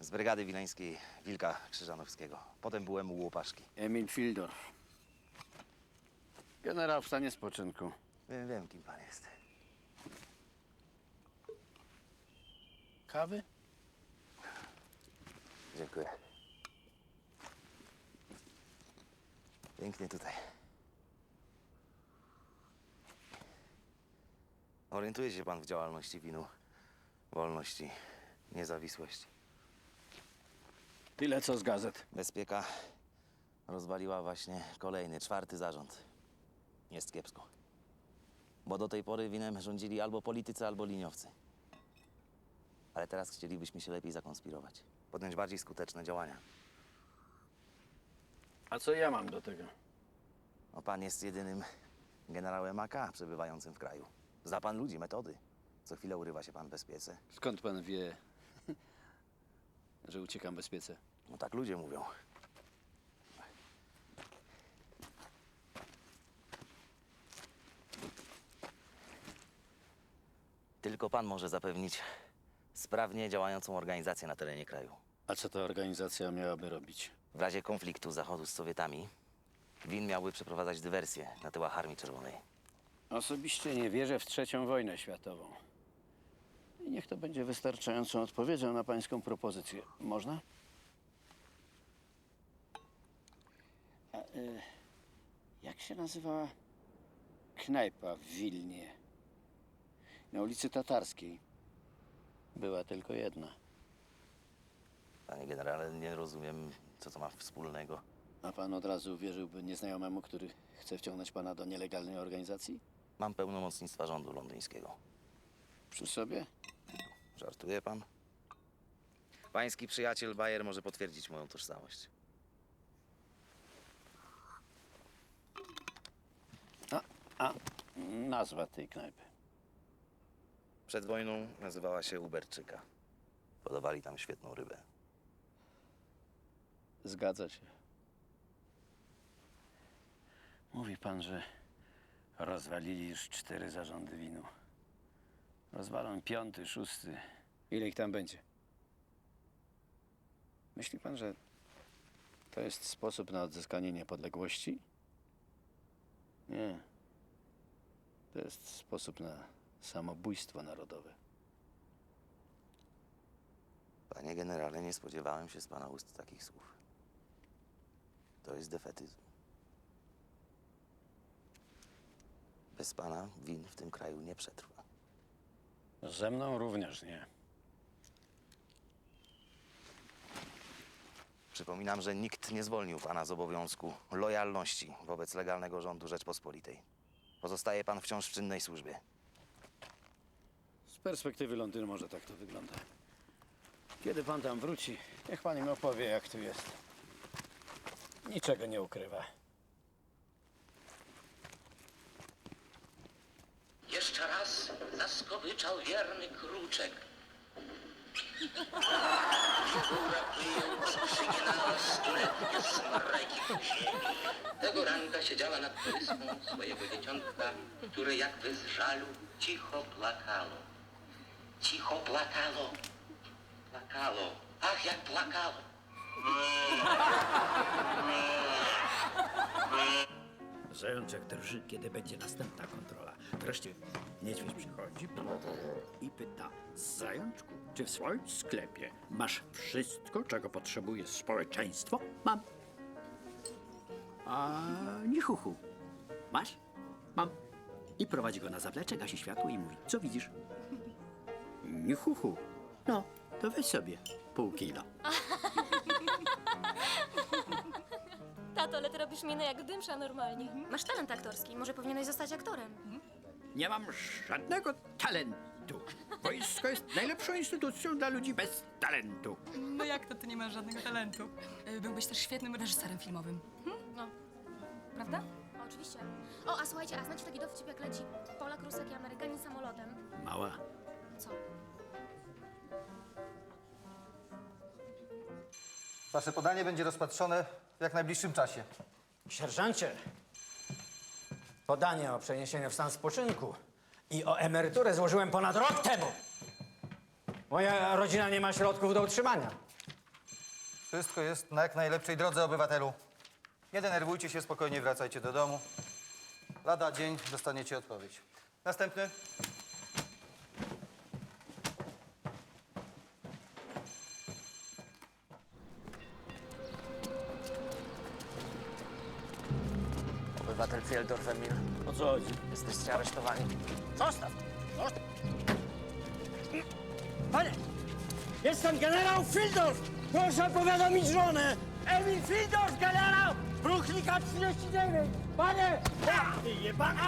Z brygady wileńskiej Wilka Krzyżanowskiego. Potem byłem u Łopaszki. Emil Fildorf. Generał w stanie spoczynku. Wiem, kim pan jest. Kawy? Dziękuję. Pięknie tutaj. Orientuje się pan w działalności WIN-u, wolności, niezawisłości. Tyle co z gazet. Bezpieka rozwaliła właśnie kolejny, 4. zarząd. Jest kiepsko. Bo do tej pory WIN-em rządzili albo politycy, albo liniowcy. Ale teraz chcielibyśmy się lepiej zakonspirować. Podjąć bardziej skuteczne działania. A co ja mam do tego? No, pan jest jedynym generałem AK przebywającym w kraju. Zna pan ludzi, metody. Co chwilę urywa się pan w bezpiece. Skąd pan wie, że uciekam bezpiece? No tak ludzie mówią. Tylko pan może zapewnić sprawnie działającą organizację na terenie kraju. A co ta organizacja miałaby robić? W razie konfliktu Zachodu z Sowietami Win miałby przeprowadzać dywersję na tyłach Armii Czerwonej. Osobiście nie wierzę w III wojnę światową. I niech to będzie wystarczającą odpowiedzią na pańską propozycję. Można? A, jak się nazywała knajpa w Wilnie? Na ulicy Tatarskiej. Była tylko jedna. Panie generale, nie rozumiem, co to ma wspólnego. A pan od razu uwierzyłby nieznajomemu, który chce wciągnąć pana do nielegalnej organizacji? Mam pełnomocnictwa rządu londyńskiego. Przy sobie? Żartuje pan? Pański przyjaciel Bayer może potwierdzić moją tożsamość. A nazwa tej knajpy? Przed wojną nazywała się Uberczyka. Podawali tam świetną rybę. Zgadza się. Mówi pan, że rozwalili już 4 zarządy winu. Rozwalą 5., 6. Ile ich tam będzie? Myśli pan, że to jest sposób na odzyskanie niepodległości? Nie. To jest sposób na samobójstwo narodowe. Panie generale, nie spodziewałem się z pana ust takich słów. To jest defetyzm. Bez pana win w tym kraju nie przetrwa. Ze mną również nie. Przypominam, że nikt nie zwolnił pana z obowiązku lojalności wobec legalnego rządu Rzeczpospolitej. Pozostaje pan wciąż w czynnej służbie. Z perspektywy Londynu może tak to wygląda. Kiedy pan tam wróci, niech pan im opowie, jak tu jest. Niczego nie ukrywa. Jeszcze raz zaskowyczał wierny kruczek. Figura kryjąc skrzynię na stuletnie smreki ku ziemi. Tego ranka siedziała nad wyspą swojego dzieciątka, które jakby z żalu cicho plakało. Cicho plakało. Plakało. Ach, jak plakało. Zajączek drży, kiedy będzie następna kontrola. Wreszcie niedźwiedź przychodzi i pyta: Zajączku, czy w swoim sklepie masz wszystko, czego potrzebuje społeczeństwo? Mam. A nichuchu. Masz? Mam. I prowadzi go na zaplecze, gasi światło i mówi: Co widzisz? Nichuchu. No, to weź sobie pół kilo. Tato, ale ty robisz minę jak dymsza normalnie. Masz talent aktorski, może powinieneś zostać aktorem. Nie mam żadnego talentu. Wojsko jest najlepszą instytucją dla ludzi bez talentu. No jak to ty nie masz żadnego talentu? Byłbyś też świetnym reżyserem filmowym. No. Prawda? Oczywiście. O, a słuchajcie, a znacie taki dowcip, jak leci Polak, Rusek i Amerykanin samolotem? Mała. Co? Wasze podanie będzie rozpatrzone w jak najbliższym czasie. Sierżancie, podanie o przeniesienie w stan spoczynku i o emeryturę złożyłem ponad rok temu. Moja rodzina nie ma środków do utrzymania. Wszystko jest na jak najlepszej drodze, obywatelu. Nie denerwujcie się, spokojnie wracajcie do domu. Lada dzień dostaniecie odpowiedź. Następny. Obywatel Fieldorf, Emil. O co chodzi? Jesteście aresztowani. Zostaw! Zostaw! Panie! Jestem generał Fieldorf! Proszę powiadomić żonę! Emil Fieldorf, generał! Bruchlika 39! Panie! Ty jebany!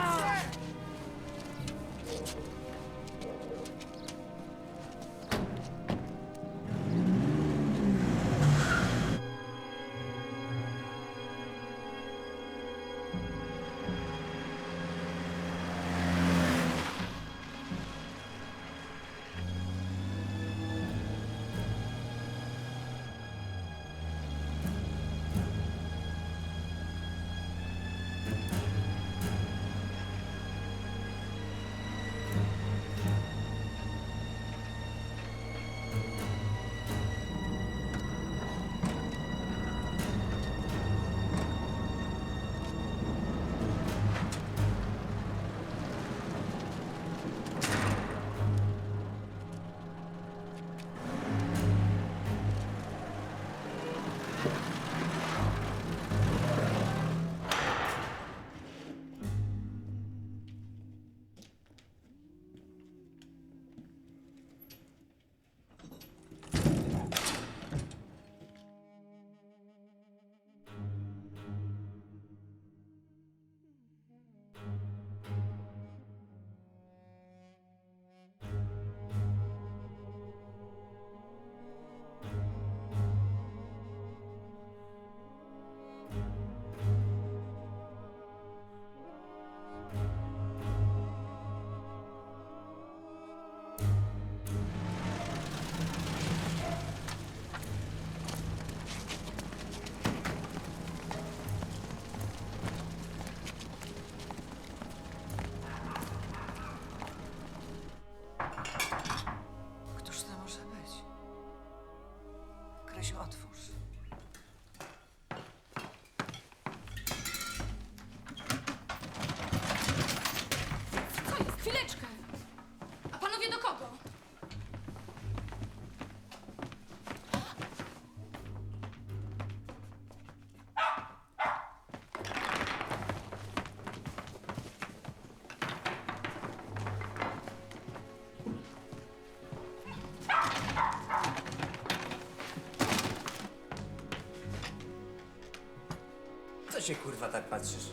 się kurwa tak patrzysz?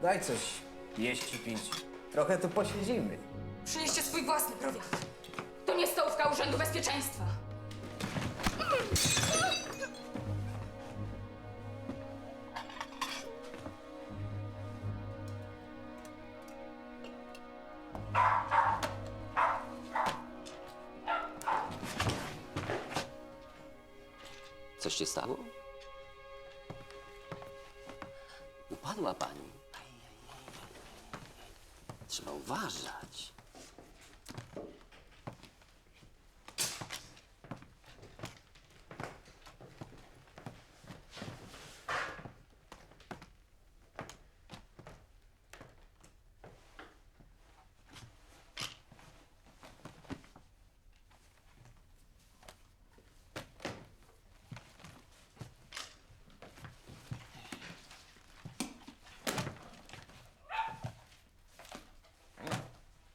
Daj coś jeść i pić. Trochę tu posiedzimy. Przynieście swój własny prowiant. To nie stołówka Urzędu Bezpieczeństwa. Coś się stało? Upadła pani. Trzeba uważać.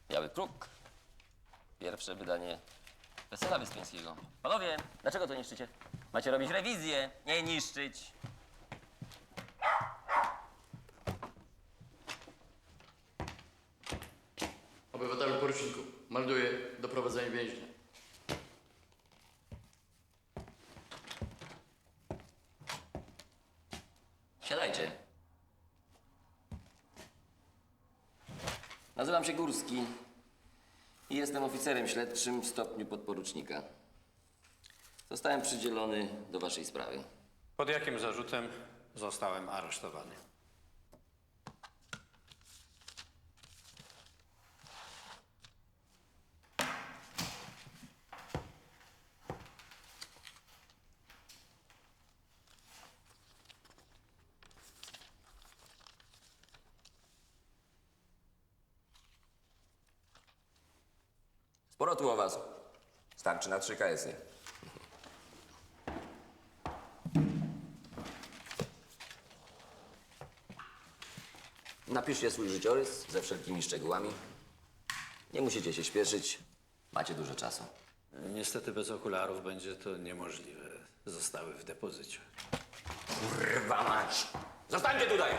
Biały Kruk. Pierwsze wydanie Wesela Wyspiańskiego. Panowie, dlaczego to niszczycie? Macie robić rewizję, nie niszczyć. Obywatelu poruczniku, melduję doprowadzenie więźnia. Siadajcie. Nazywam się Górski i jestem oficerem śledczym w stopniu podporucznika. Zostałem przydzielony do waszej sprawy. Pod jakim zarzutem zostałem aresztowany? Sporo tu o was. Starczy na 3 KS-y. Napiszcie swój życiorys ze wszelkimi szczegółami. Nie musicie się śpieszyć. Macie dużo czasu. Niestety bez okularów będzie to niemożliwe. Zostały w depozycie. Kurwa mać! Zostańcie tutaj!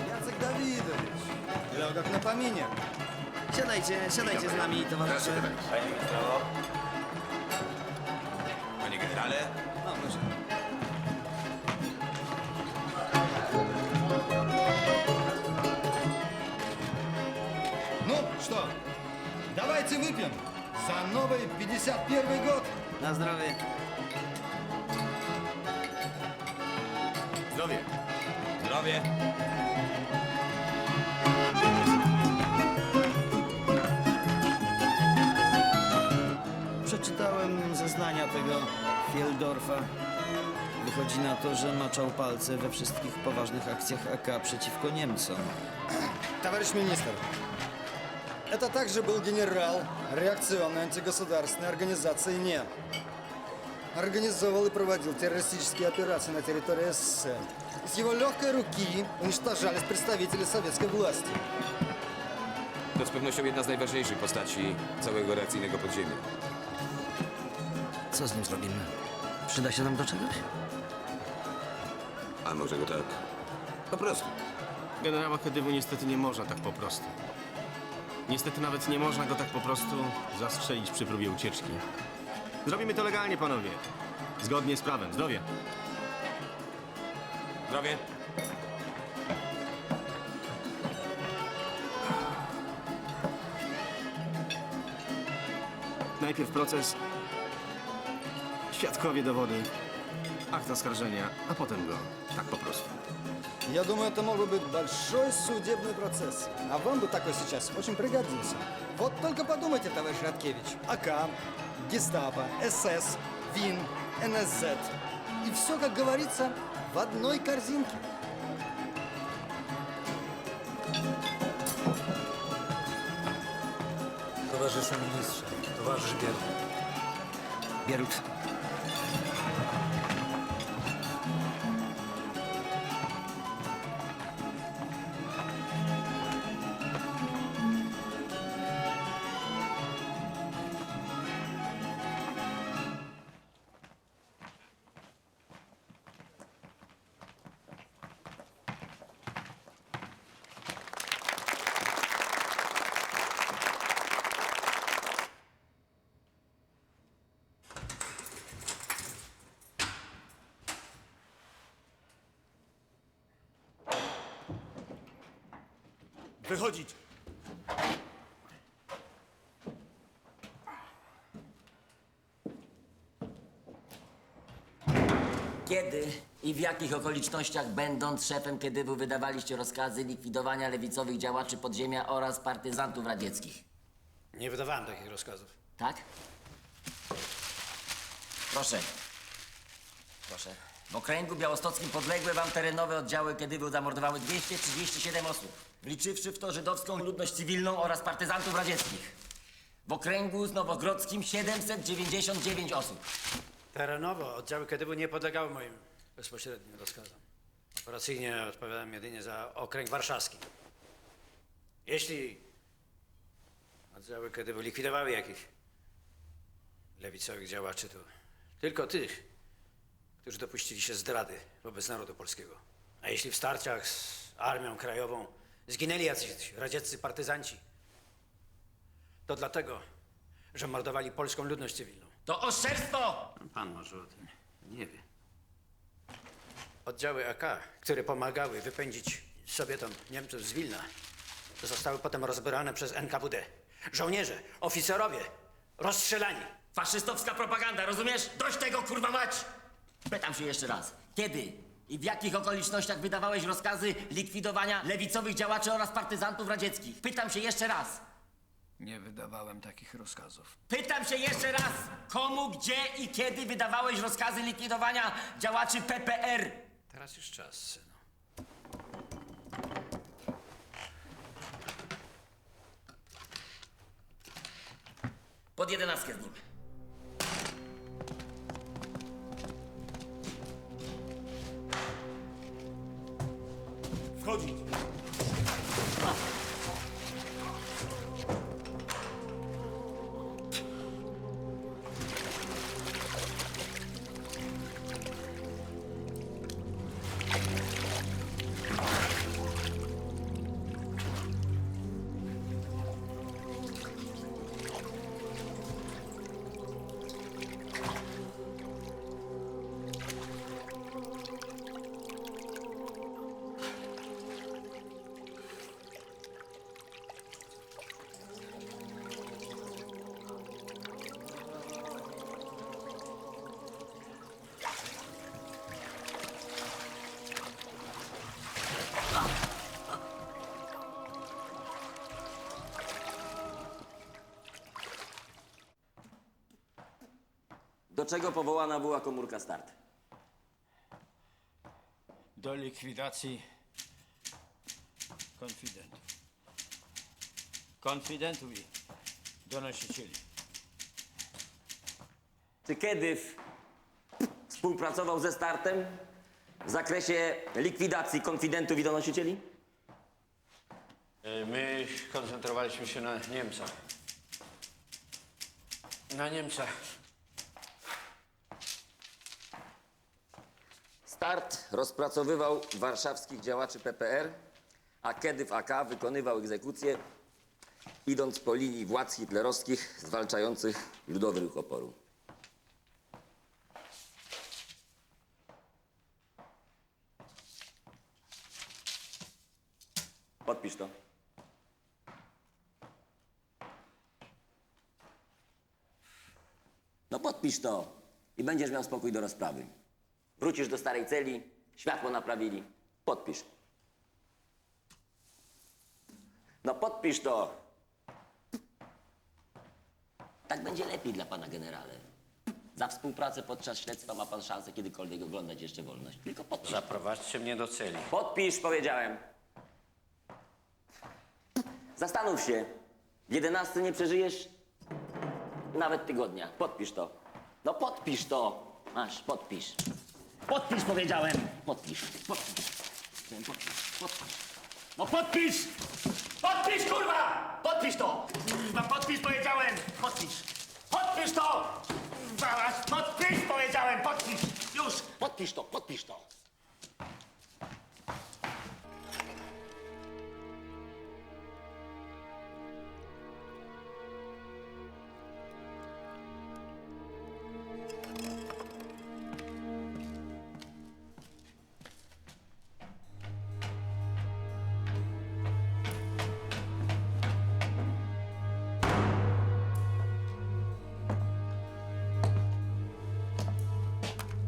Jacek Dawidowicz. Grał jak na pamięć. Siadajcie z nami, towarzysze. Panie ministrowo. Panie generale. No, może. Ну, что, давайте выпьем за новый 51 год. Na zdrowie. Zdrowie. Zdrowie. Przeczytałem zeznania tego Fieldorfa. Wychodzi na to, że maczał palce we wszystkich poważnych akcjach AK przeciwko Niemcom. Товарищ министр, это также был генерал реакционной антигосударственной организации НЕ. Организовывал и проводил террористические операции на территории СССР. С его легкой руки уничтожались представители советской власти. To z pewnością jedna z najważniejszych postaci całego reakcyjnego podziemia. Co z nim zrobimy? Przyda się nam do czegoś? A może go tak po prostu. Generała Kedywu niestety nie można tak po prostu. Niestety nawet nie można go tak po prostu zastrzelić przy próbie ucieczki. Zrobimy to legalnie, panowie. Zgodnie z prawem. Zdrowie. Zdrowie. Najpierw proces, świadkowie, dowody, akt oskarżenia, a potem go. Tak po prostu. Я думаю, это мог бы быть большой судебный процесс. А вам бы такой сейчас очень пригодился. Вот только подумайте, товарищ Радкевич. АК, Гестапо, СС, ВИН, НСЗ. И все, как говорится, в одной корзинке. Towarzyszu ministrze, towarzysz Bierut. Bierut. Wychodzić! Kiedy i w jakich okolicznościach, będąc szefem Kedywu, wydawaliście rozkazy likwidowania lewicowych działaczy podziemia oraz partyzantów radzieckich? Nie wydawałem takich rozkazów. Tak? Proszę. Proszę. W okręgu białostockim podległe wam terenowe oddziały Kedywu zamordowały 237 osób, wliczywszy w to żydowską ludność cywilną oraz partyzantów radzieckich. W okręgu nowogrodzkim 799 osób. Terenowo oddziały Kedywu nie podlegały moim bezpośrednim rozkazom. Operacyjnie odpowiadałem jedynie za okręg warszawski. Jeśli oddziały Kedywu likwidowały jakichś lewicowych działaczy, to tylko tych, którzy dopuścili się zdrady wobec narodu polskiego. A jeśli w starciach z Armią Krajową zginęli jacyś radzieccy partyzanci, to dlatego, że mordowali polską ludność cywilną. To oszczerstwo! Pan może o tym nie wie. Oddziały AK, które pomagały wypędzić Sowietom Niemców z Wilna, zostały potem rozbrane przez NKWD. Żołnierze, oficerowie, rozstrzelani. Faszystowska propaganda, rozumiesz? Dość tego, kurwa mać! Pytam się jeszcze raz. Kiedy i w jakich okolicznościach wydawałeś rozkazy likwidowania lewicowych działaczy oraz partyzantów radzieckich? Pytam się jeszcze raz. Nie wydawałem takich rozkazów. Pytam się jeszcze raz. Komu, gdzie i kiedy wydawałeś rozkazy likwidowania działaczy PPR? Teraz już czas, synu. Pod 11 z nim. Wchodzić! Do czego powołana była komórka Start? Do likwidacji konfidentów. Konfidentów i donosicieli. Czy Kedyw współpracował ze Startem w zakresie likwidacji konfidentów i donosicieli? My koncentrowaliśmy się na Niemcach. Na Niemcach. Start rozpracowywał warszawskich działaczy PPR, a kiedy w AK wykonywał egzekucje, idąc po linii władz hitlerowskich zwalczających ludowy ruch oporu. Podpisz to. No podpisz to i będziesz miał spokój do rozprawy. Wrócisz do starej celi, światło naprawili. Podpisz. No podpisz to. Tak będzie lepiej dla pana generale. Za współpracę podczas śledztwa ma pan szansę kiedykolwiek oglądać jeszcze wolność. Tylko podpisz. Zaprowadźcie mnie do celi. Podpisz, powiedziałem. Zastanów się. W 11 nie przeżyjesz nawet tygodnia. Podpisz to. No podpisz to. Masz, podpisz. Podpisz, powiedziałem. Podpisz. Podpisz. Podpisz. Podpisz. No podpisz! Podpisz, kurwa! Podpisz to! No podpisz, powiedziałem! Podpisz! Podpisz to! Zaraz, podpisz, powiedziałem! Podpisz! Już! Podpisz to! Podpisz to!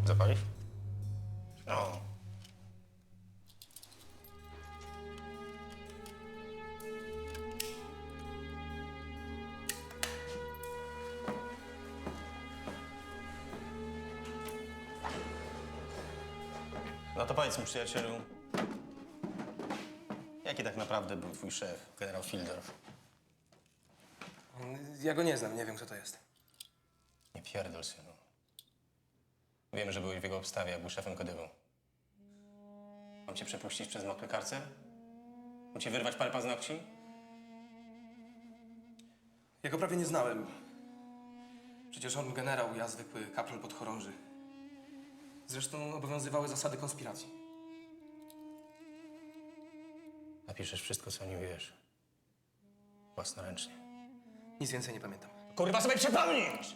Zapalisz? No. No to powiedz mi, przyjacielu, jaki tak naprawdę był twój szef, generał Fieldorf? Ja go nie znam, nie wiem, kto to jest. Nie pierdol, synu. Wiemy, że byłeś w jego obstawie, jak był szefem KDW. Mam cię przepuścić przez mokry karcer? Mam cię wyrwać parę paznokci? Ja go prawie nie znałem. Przecież on generał, ja zwykły kaprol podchorąży. Zresztą obowiązywały zasady konspiracji. Napiszesz wszystko, co o nim wiesz. Własnoręcznie. Nic więcej nie pamiętam. Kurwa, sobie przypomnisz!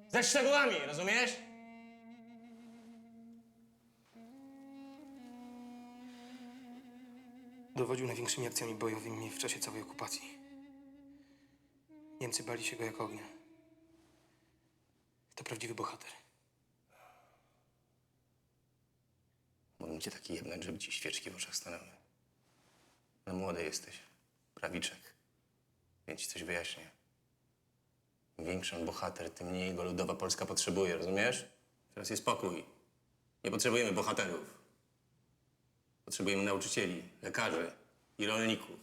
Ze szczegółami, rozumiesz? Dowodził największymi akcjami bojowymi w czasie całej okupacji. Niemcy bali się go jak ognia. To prawdziwy bohater. Mógłbym cię taki jebnąć, żeby ci świeczki w oczach stanęły. No młody jesteś, prawiczek, więc ci coś wyjaśnię. Im większy on bohater, tym mniej go ludowa Polska potrzebuje, rozumiesz? Teraz jest spokój. Nie potrzebujemy bohaterów. Potrzebujemy nauczycieli, lekarzy i rolników.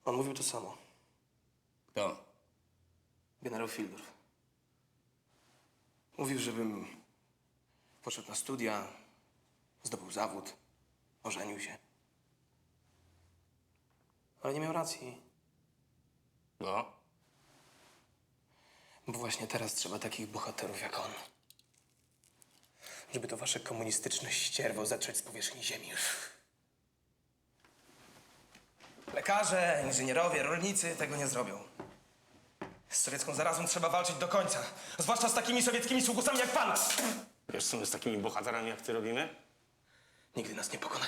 On mówił to samo. Kto? Generał Fieldorf. Mówił, żebym poszedł na studia, zdobył zawód, ożenił się. Ale nie miał racji. No? Bo właśnie teraz trzeba takich bohaterów jak on. Żeby to wasze komunistyczne ścierwo zetrzeć z powierzchni ziemi. Lekarze, inżynierowie, rolnicy tego nie zrobią. Z sowiecką zarazą trzeba walczyć do końca. Zwłaszcza z takimi sowieckimi sługusami jak pan. Wiesz, co my z takimi bohaterami jak ty robimy? Nigdy nas nie pokona.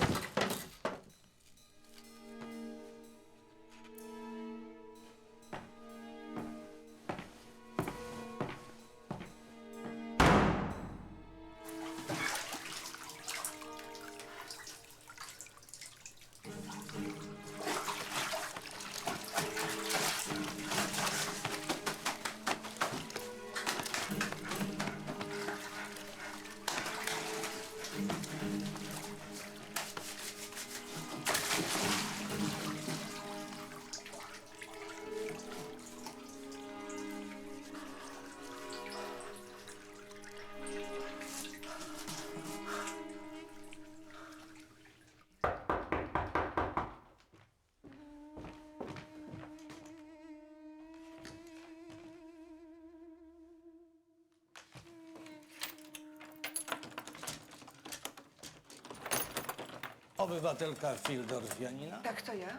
Obywatelka Fildorf Janina? Tak, to ja.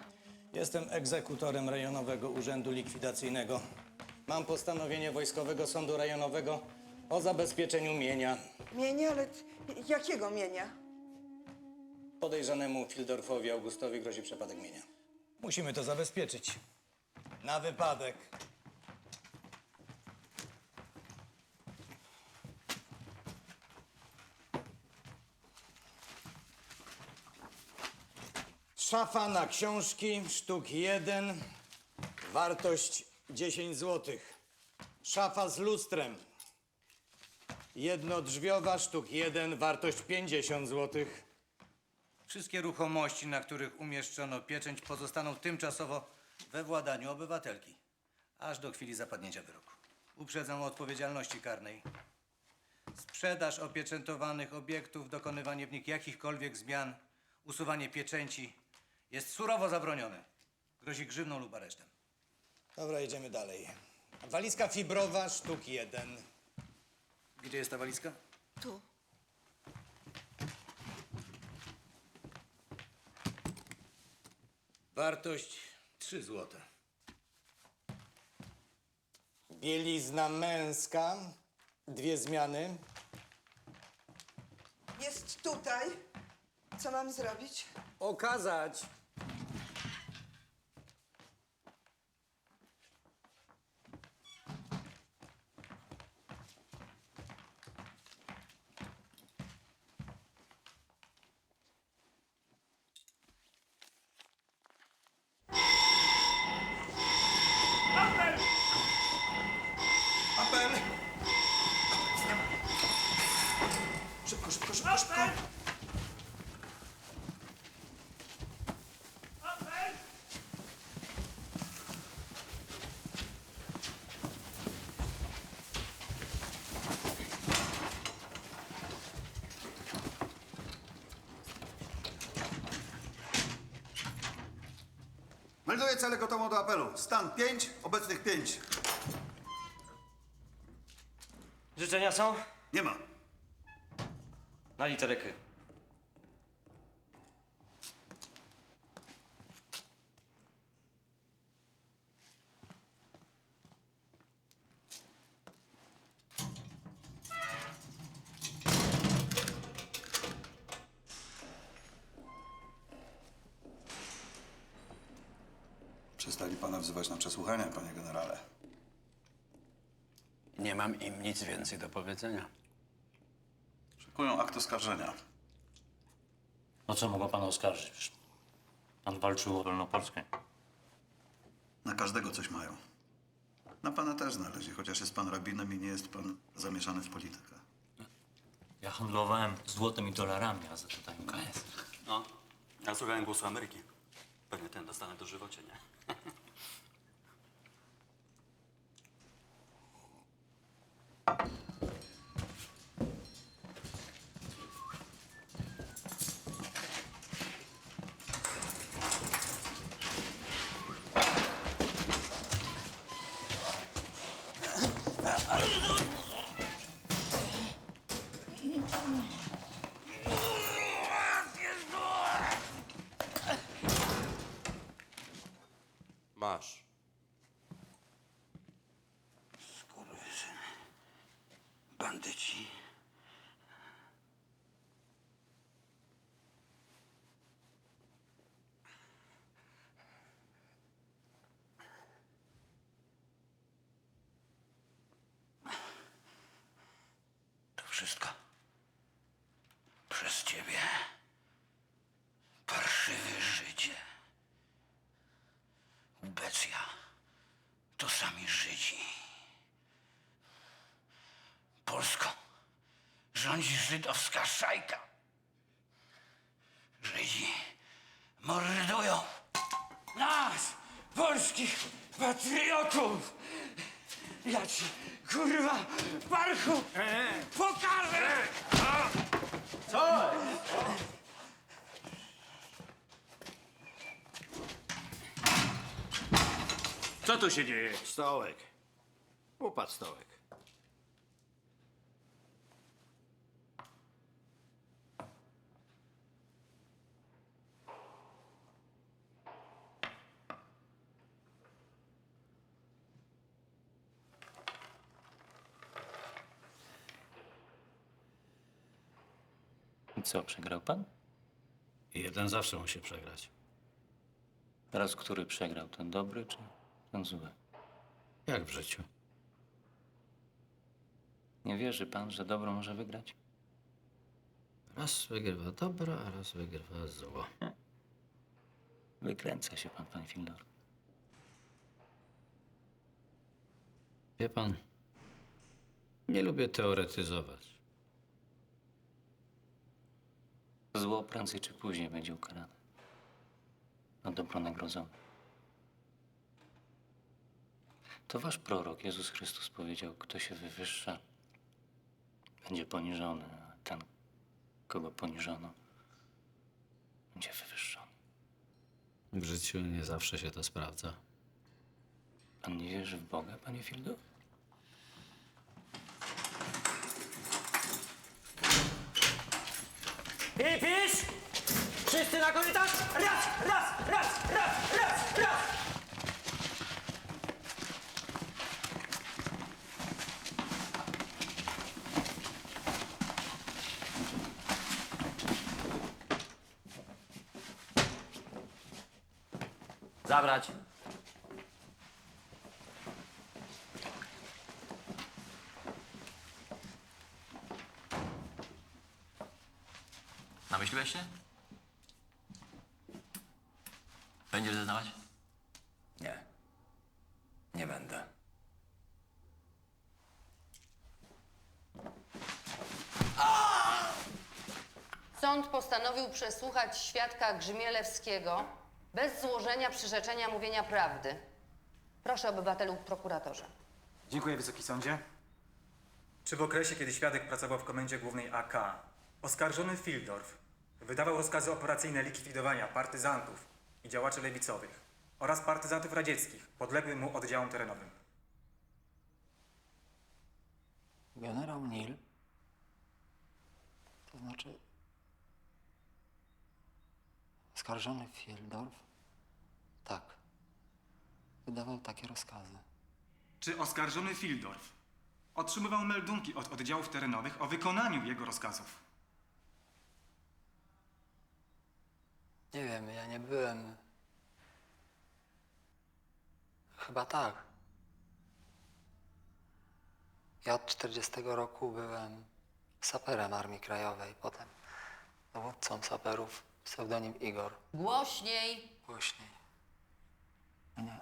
Jestem egzekutorem Rejonowego Urzędu Likwidacyjnego. Mam postanowienie Wojskowego Sądu Rejonowego o zabezpieczeniu mienia. Mienia, ale jakiego mienia? Podejrzanemu Fildorfowi Augustowi grozi przepadek mienia. Musimy to zabezpieczyć. Na wypadek. Szafa na książki, sztuk 1, wartość 10 zł. Szafa z lustrem, jednodrzwiowa, sztuk 1, wartość 50 zł. Wszystkie ruchomości, na których umieszczono pieczęć, pozostaną tymczasowo we władaniu obywatelki, aż do chwili zapadnięcia wyroku. Uprzedzam o odpowiedzialności karnej. Sprzedaż opieczętowanych obiektów, dokonywanie w nich jakichkolwiek zmian, usuwanie pieczęci jest surowo zabronione. Grozi grzywną lub aresztem. Dobra, jedziemy dalej. Walizka fibrowa, sztuk 1. Gdzie jest ta walizka? Tu. Wartość 3 zł. Bielizna męska, 2 zmiany. Jest tutaj. Co mam zrobić? Okazać. Apel! Szybko, szybko, szybko, szybko! Melduję celę gotową do apelu. Stan 5, obecnych 5. Życzenia są? Nie ma. Na literę K. Przestali pana wzywać na przesłuchania, panie generale. Nie mam im nic więcej do powiedzenia. Szykują akt oskarżenia. O co mogą pana oskarżyć? Przecież pan walczył o wolną Polskę. Na każdego coś mają. Na pana też znaleźli, chociaż jest pan rabinem i nie jest pan zamieszany w politykę. Ja handlowałem złotem i dolarami, a za to tajemnica jest. No, ja słuchałem Głosu Ameryki. Pewnie ten dostanę dożywocie, nie? Masz. Skurwysyny. Bandyci. To wszystko przez ciebie. Parszywy Żydzie. Ubecja to sami Żydzi. Polską rządzi żydowska szajka. Żydzi mordują nas, polskich patriotów. Ja ci, kurwa, parchu, pokażę! Co? Co tu się dzieje? Stołek. Upadł stołek. I co, przegrał pan? Jeden zawsze musi przegrać. Teraz który przegrał? Ten dobry czy ten zły? Jak w życiu. Nie wierzy pan, że dobro może wygrać? Raz wygrywa dobro, a raz wygrywa zło. Wykręca się pan, panie Fildor. Wie pan, nie lubię teoretyzować. Zło prędzej czy później będzie ukarane, a dobro nagrodzone. To wasz prorok, Jezus Chrystus, powiedział, kto się wywyższa, będzie poniżony, a ten, kogo poniżono, będzie wywyższony. W życiu nie zawsze się to sprawdza. Pan nie wierzy w Boga, panie Fildor? Pisz! Wszyscy na korytarz! Raz! Zabrać. Namyśliłeś się? Będziesz zeznawać? Nie. Nie będę. Sąd postanowił przesłuchać świadka Grzmielewskiego bez złożenia przyrzeczenia mówienia prawdy. Proszę, obywatelu prokuratorze. Dziękuję, Wysoki Sądzie. Czy w okresie, kiedy świadek pracował w Komendzie Głównej AK, oskarżony Fildorf wydawał rozkazy operacyjne likwidowania partyzantów i działaczy lewicowych oraz partyzantów radzieckich podległym mu oddziałom terenowym? Generał Nil? To znaczy... Oskarżony Fieldorf? Tak. Wydawał takie rozkazy. Czy oskarżony Fildorf otrzymywał meldunki od oddziałów terenowych o wykonaniu jego rozkazów? Nie wiem, ja nie byłem... Chyba tak. Ja od 40 roku byłem saperem Armii Krajowej, potem dowódcą saperów, pseudonim Igor. Głośniej! Głośniej. Nie.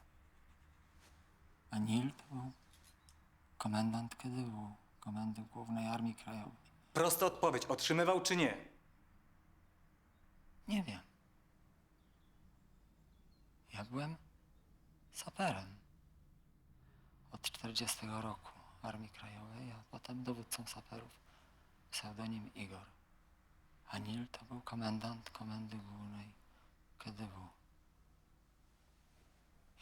A Nil to był komendant KDW, Komendy Głównej Armii Krajowej. Prosta odpowiedź. Otrzymywał czy nie? Nie wiem. Ja byłem saperem. Od 40 roku Armii Krajowej, a potem dowódcą saperów, pseudonim Igor. A Nil to był komendant Komendy Głównej KDW.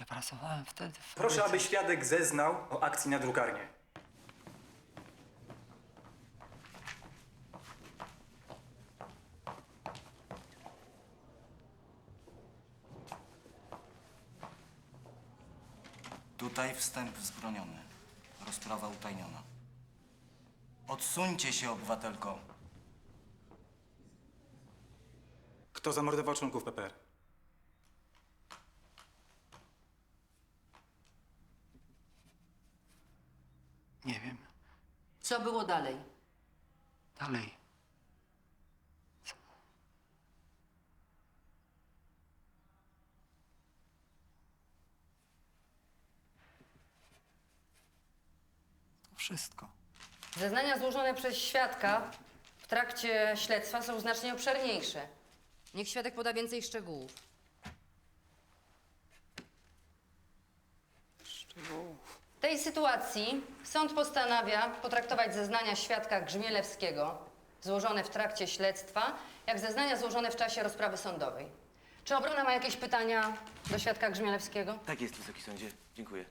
Ja pracowałem wtedy w... Proszę, aby świadek zeznał o akcji na drukarnię. Tutaj wstęp wzbroniony. Rozprawa utajniona. Odsuńcie się, obywatelko. Kto zamordował członków PPR? Nie wiem. Co było dalej? Dalej. To wszystko. Zeznania złożone przez świadka w trakcie śledztwa są znacznie obszerniejsze. Niech świadek poda więcej szczegółów. W tej sytuacji sąd postanawia potraktować zeznania świadka Grzmielewskiego złożone w trakcie śledztwa jak zeznania złożone w czasie rozprawy sądowej. Czy obrona ma jakieś pytania do świadka Grzmielewskiego? Tak jest, Wysoki Sądzie. Dziękuję.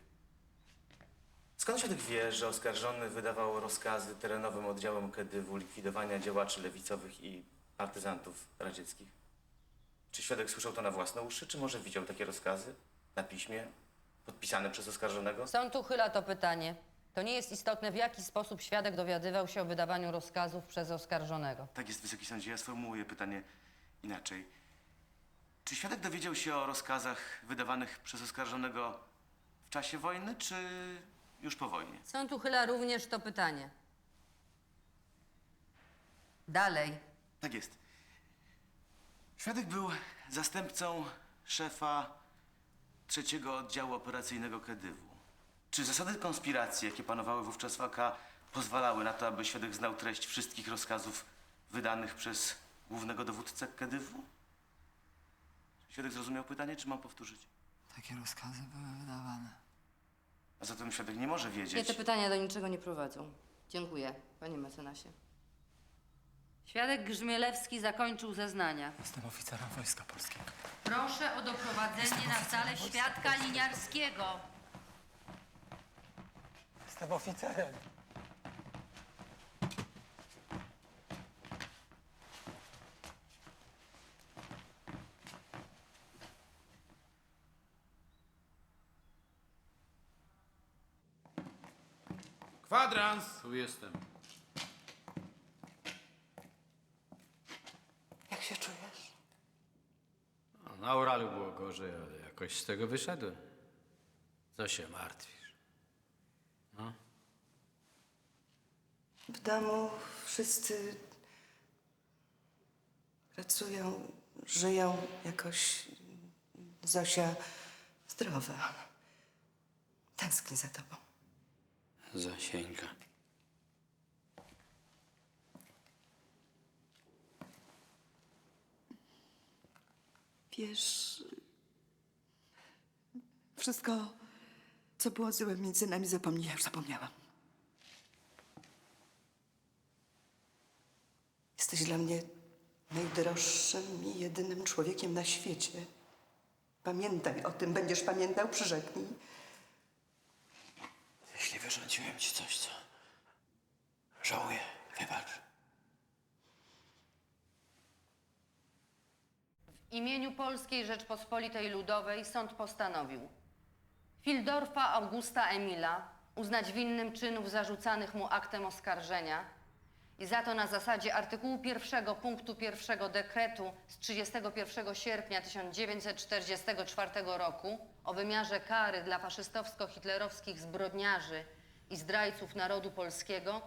Skąd świadek wie, że oskarżony wydawał rozkazy terenowym oddziałom KDW likwidowania działaczy lewicowych i partyzantów radzieckich? Czy świadek słyszał to na własne uszy, czy może widział takie rozkazy na piśmie, podpisane przez oskarżonego? Sąd uchyla to pytanie. To nie jest istotne, w jaki sposób świadek dowiadywał się o wydawaniu rozkazów przez oskarżonego. Tak jest, Wysoki Sądzie. Ja sformułuję pytanie inaczej. Czy świadek dowiedział się o rozkazach wydawanych przez oskarżonego w czasie wojny, czy już po wojnie? Sąd uchyla również to pytanie. Dalej. Tak jest. Świadek był zastępcą szefa trzeciego oddziału operacyjnego KEDYW-u. Czy zasady konspiracji, jakie panowały wówczas w AK, pozwalały na to, aby świadek znał treść wszystkich rozkazów wydanych przez głównego dowódcę KEDYW-u? Świadek zrozumiał pytanie, czy mam powtórzyć? Takie rozkazy były wydawane. A zatem świadek nie może wiedzieć... Nie, te pytania do niczego nie prowadzą. Dziękuję, panie mecenasie. Świadek Grzmielewski zakończył zeznania. Jestem oficerem Wojska Polskiego. Proszę o doprowadzenie na salę świadka liniarskiego. Jestem oficerem. Kwadrans! Tu jestem. Jak się czujesz? Na Uralu było gorzej, ale jakoś z tego wyszedłem. Co się martwisz? No? W domu wszyscy pracują, żyją jakoś. Zosia zdrowa. Tęsknię za tobą. Zosieńka. Wiesz, wszystko, co było złe między nami, zapomnij, ja już zapomniałam. Jesteś dla mnie najdroższym i jedynym człowiekiem na świecie. Pamiętaj o tym, będziesz pamiętał, przyrzeknij. Jeśli wyrządziłem ci coś, co żałuję, wybacz. W imieniu Polskiej Rzeczpospolitej Ludowej sąd postanowił Fildorfa Augusta Emila uznać winnym czynów zarzucanych mu aktem oskarżenia i za to na zasadzie artykułu 1 punktu 1 dekretu z 31 sierpnia 1944 roku o wymiarze kary dla faszystowsko-hitlerowskich zbrodniarzy i zdrajców narodu polskiego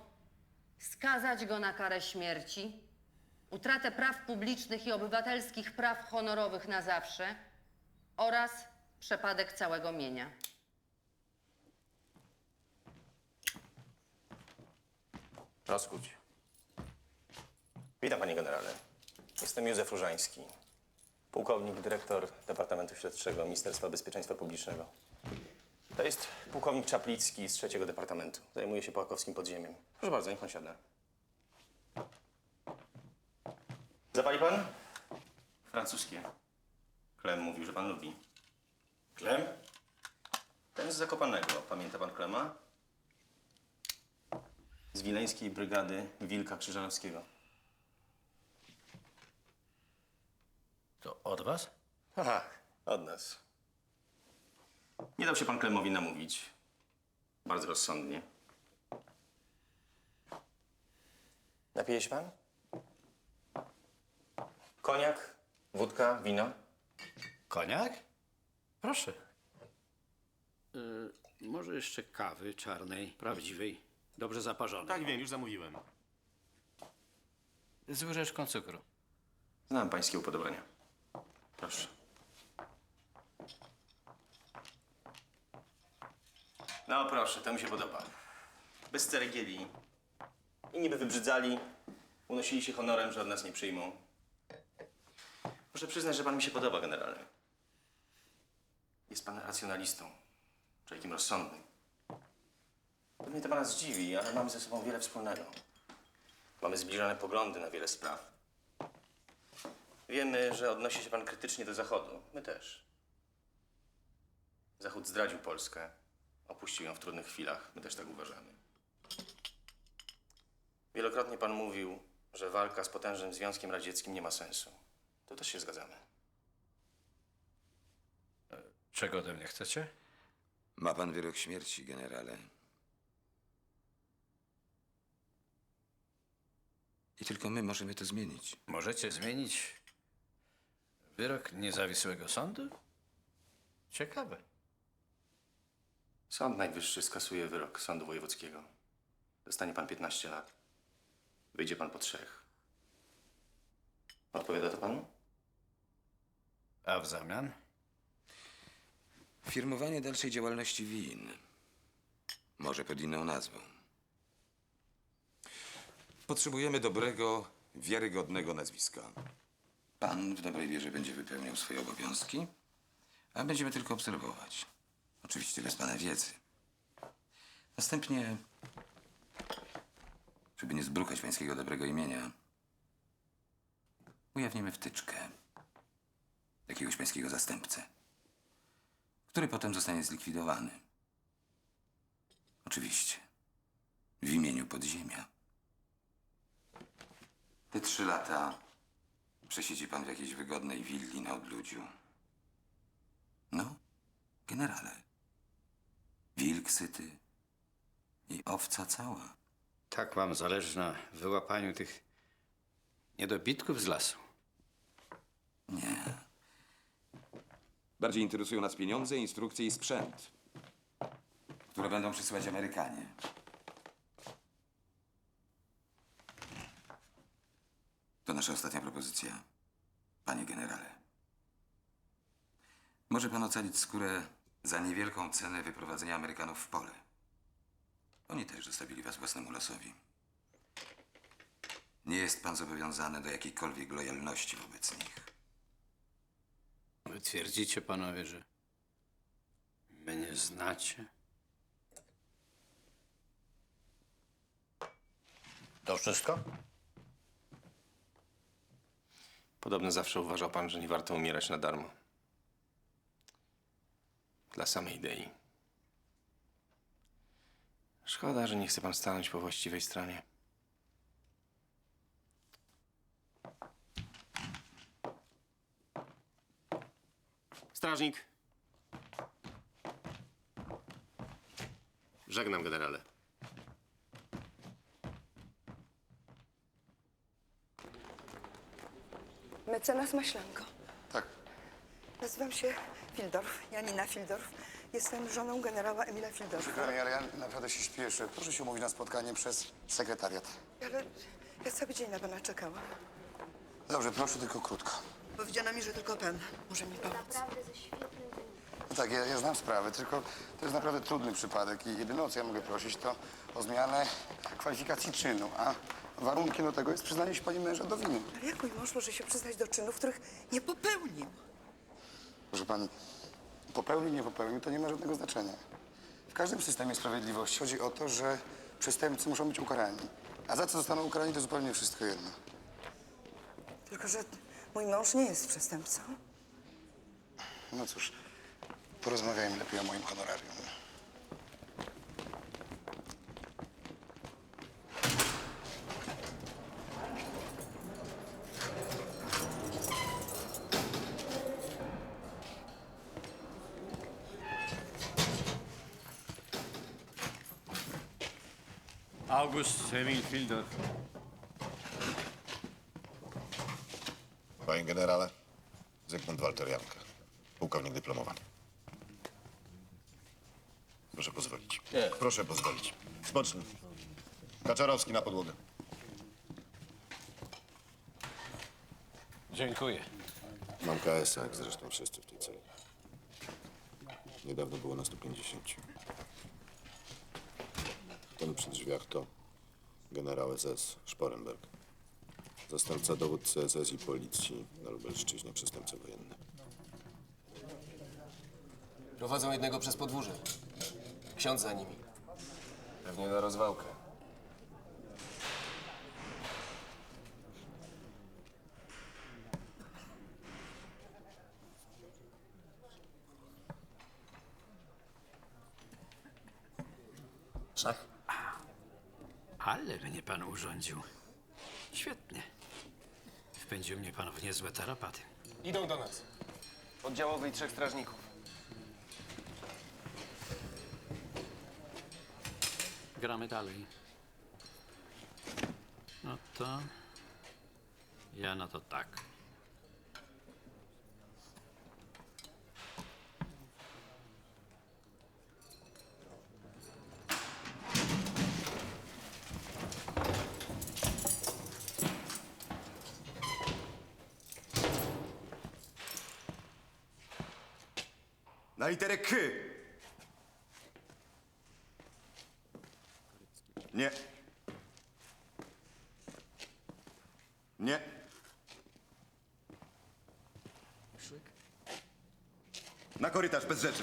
skazać go na karę śmierci, utratę praw publicznych i obywatelskich praw honorowych na zawsze oraz przepadek całego mienia. Rozkuć. Witam, panie generale. Jestem Józef Różański, pułkownik, dyrektor Departamentu Śledczego Ministerstwa Bezpieczeństwa Publicznego. To jest pułkownik Czaplicki z trzeciego departamentu. Zajmuje się połakowskim podziemiem. Proszę bardzo, niech pan siada. Zapali pan? Francuskie. Klem mówił, że pan lubi. Klem? Ten z Zakopanego. Pamięta pan Klema? Z wileńskiej brygady Wilka Krzyżanowskiego. To od was? Aha, od nas. Nie dał się pan Klemowi namówić. Bardzo rozsądnie. Napije się pan? Koniak, wódka, wino? Koniak? Proszę. Może jeszcze kawy czarnej, prawdziwej, dobrze zaparzonej. Tak, wiem, już zamówiłem. Z łyżeczką cukru. Znam pańskie upodobania. Proszę. No proszę, to mi się podoba. Bez ceregieli. I niby wybrzydzali, unosili się honorem, że od nas nie przyjmą. Muszę przyznać, że pan mi się podoba, generale. Jest pan racjonalistą, człowiekiem rozsądnym. Pewnie to pana zdziwi, ale mamy ze sobą wiele wspólnego. Mamy zbliżone poglądy na wiele spraw. Wiemy, że odnosi się pan krytycznie do Zachodu. My też. Zachód zdradził Polskę. Opuścił ją w trudnych chwilach. My też tak uważamy. Wielokrotnie pan mówił, że walka z potężnym Związkiem Radzieckim nie ma sensu. To też się zgadzamy. Czego ode mnie chcecie? Ma pan wyrok śmierci, generale. I tylko my możemy to zmienić. Możecie zmienić wyrok niezawisłego sądu? Ciekawe. Sąd Najwyższy skasuje wyrok Sądu Wojewódzkiego. Dostanie pan 15 lat. Wyjdzie pan po 3. Odpowiada to panu? A w zamian? Firmowanie dalszej działalności win. Może pod inną nazwą. Potrzebujemy dobrego, wiarygodnego nazwiska. Pan w dobrej wierze będzie wypełniał swoje obowiązki, a będziemy tylko obserwować. Oczywiście bez pana wiedzy. Następnie, żeby nie zbrukać pańskiego dobrego imienia, ujawnimy wtyczkę jakiegoś pańskiego zastępcę, który potem zostanie zlikwidowany. Oczywiście w imieniu podziemia. Te 3 lata przesiedzi pan w jakiejś wygodnej willi na odludziu. No, generale. Wilk syty i owca cała. Tak wam zależy na wyłapaniu tych niedobitków z lasu? Nie. Bardziej interesują nas pieniądze, instrukcje i sprzęt, które będą przysyłać Amerykanie. To nasza ostatnia propozycja, panie generale. Może pan ocalić skórę za niewielką cenę wyprowadzenia Amerykanów w pole. Oni też zostawili was własnemu losowi. Nie jest pan zobowiązany do jakiejkolwiek lojalności wobec nich. Wy twierdzicie, panowie, że mnie znacie? To wszystko? Podobno zawsze uważał pan, że nie warto umierać na darmo. Dla samej idei. Szkoda, że nie chce pan stanąć po właściwej stronie. Strażnik. Żegnam, generale. Mecenas Maślanko. Tak. Nazywam się Fildorf, Janina Fildorf. Jestem żoną generała Emila Fildorfa. Przykro mi, ale ja naprawdę się śpieszę. Proszę się umówić na spotkanie przez sekretariat. Ale ja cały dzień na pana czekałam. Dobrze, proszę tylko krótko. Powiedziano mi, że tylko pan może mi pomóc. No tak, ja znam sprawę, tylko to jest naprawdę trudny przypadek i jedyne, o co ja mogę prosić, to o zmianę kwalifikacji czynu, a warunkiem do tego jest przyznanie się pani męża do winy. Ale jak mój mąż może się przyznać do czynów, których nie popełnił? Proszę pani, popełnił, nie popełnił, to nie ma żadnego znaczenia. W każdym systemie sprawiedliwości chodzi o to, że przestępcy muszą być ukarani. A za co zostaną ukarani, to zupełnie wszystko jedno. Tylko że mój mąż nie jest przestępcą. No cóż, porozmawiajmy lepiej o moim honorarium. August Emil Fildorf. Panie generale, Zygmunt Walter Janka, pułkownik dyplomowany. Proszę pozwolić. Nie. Proszę pozwolić. Spocznij. Kaczarowski na podłogę. Dziękuję. Mam KS-a, jak zresztą wszyscy w tej celi. Niedawno było na 150. Ten przy drzwiach to generał SS Sporenberg. Zastępca dowódcy SS i policji na Lubelszczyźnie, przestępca wojenny. Prowadzą jednego przez podwórze. Ksiądz za nimi. Pewnie na rozwałkę. Szach? Ale mnie pan urządził. Świetnie. Wpędził mnie pan w niezłe tarapaty. Idą do nas. Oddziałowy i 3 strażników. Gramy dalej. No to Ja na to tak. Na literę K. Nie. Nie. Na korytarz, bez rzeczy.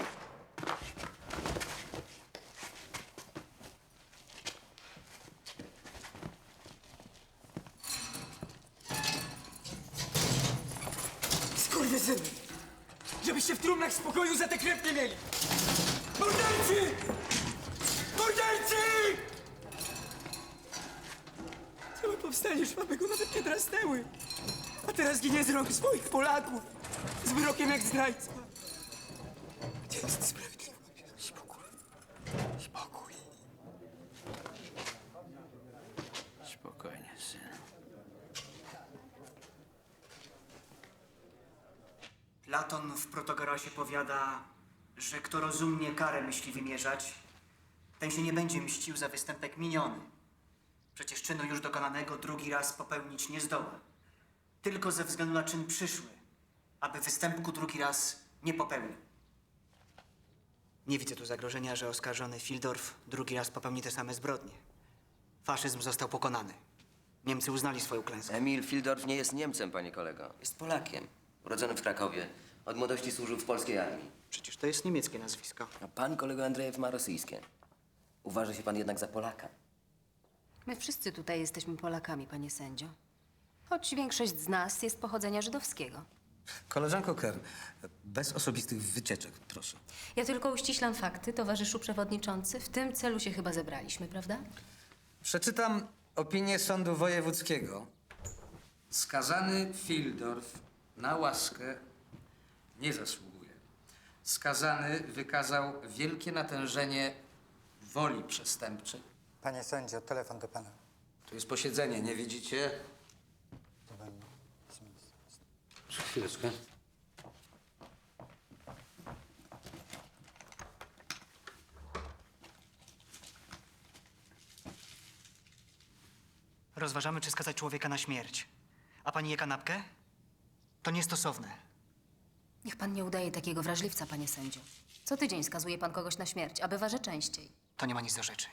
Skurwysyny! Żebyście w trumnach spokoju za tę krew nie mieli! Mordercy! Mordercy! Całe powstanie Szwabek go nawet nie drasnęły. A teraz ginie z rąk swoich Polaków. Z wyrokiem jak zdrajca. Gdzie jest sprawiedliwość? Spokój. Spokój. Spokojnie, synu. Platon w Protagorasie powiada, że kto rozumnie karę myśli wymierzać, ten się nie będzie mścił za występek miniony. Przecież czynu już dokonanego drugi raz popełnić nie zdoła. Tylko ze względu na czyn przyszły, aby występku drugi raz nie popełnił. Nie widzę tu zagrożenia, że oskarżony Fildorf drugi raz popełni te same zbrodnie. Faszyzm został pokonany. Niemcy uznali swoją klęskę. Emil Fildorf nie jest Niemcem, panie kolego. Jest Polakiem. Urodzony w Krakowie. Od młodości służył w polskiej armii. Przecież to jest niemieckie nazwisko. A pan, kolego Andrzejew, ma rosyjskie. Uważa się pan jednak za Polaka. My wszyscy tutaj jesteśmy Polakami, panie sędzio. Choć większość z nas jest pochodzenia żydowskiego. Koleżanko Kern, bez osobistych wycieczek, proszę. Ja tylko uściślam fakty, towarzyszu przewodniczący. W tym celu się chyba zebraliśmy, prawda? Przeczytam opinię Sądu Wojewódzkiego. Skazany Fildorf na łaskę nie zasługuje. Skazany wykazał wielkie natężenie woli przestępczej. Panie sędzio, telefon do pana. Tu jest posiedzenie, nie widzicie? Chwileczkę. Rozważamy, czy skazać człowieka na śmierć. A pani je kanapkę? To niestosowne. Niech pan nie udaje takiego wrażliwca, panie sędzio. Co tydzień skazuje pan kogoś na śmierć, a bywa, że częściej. To nie ma nic do rzeczy.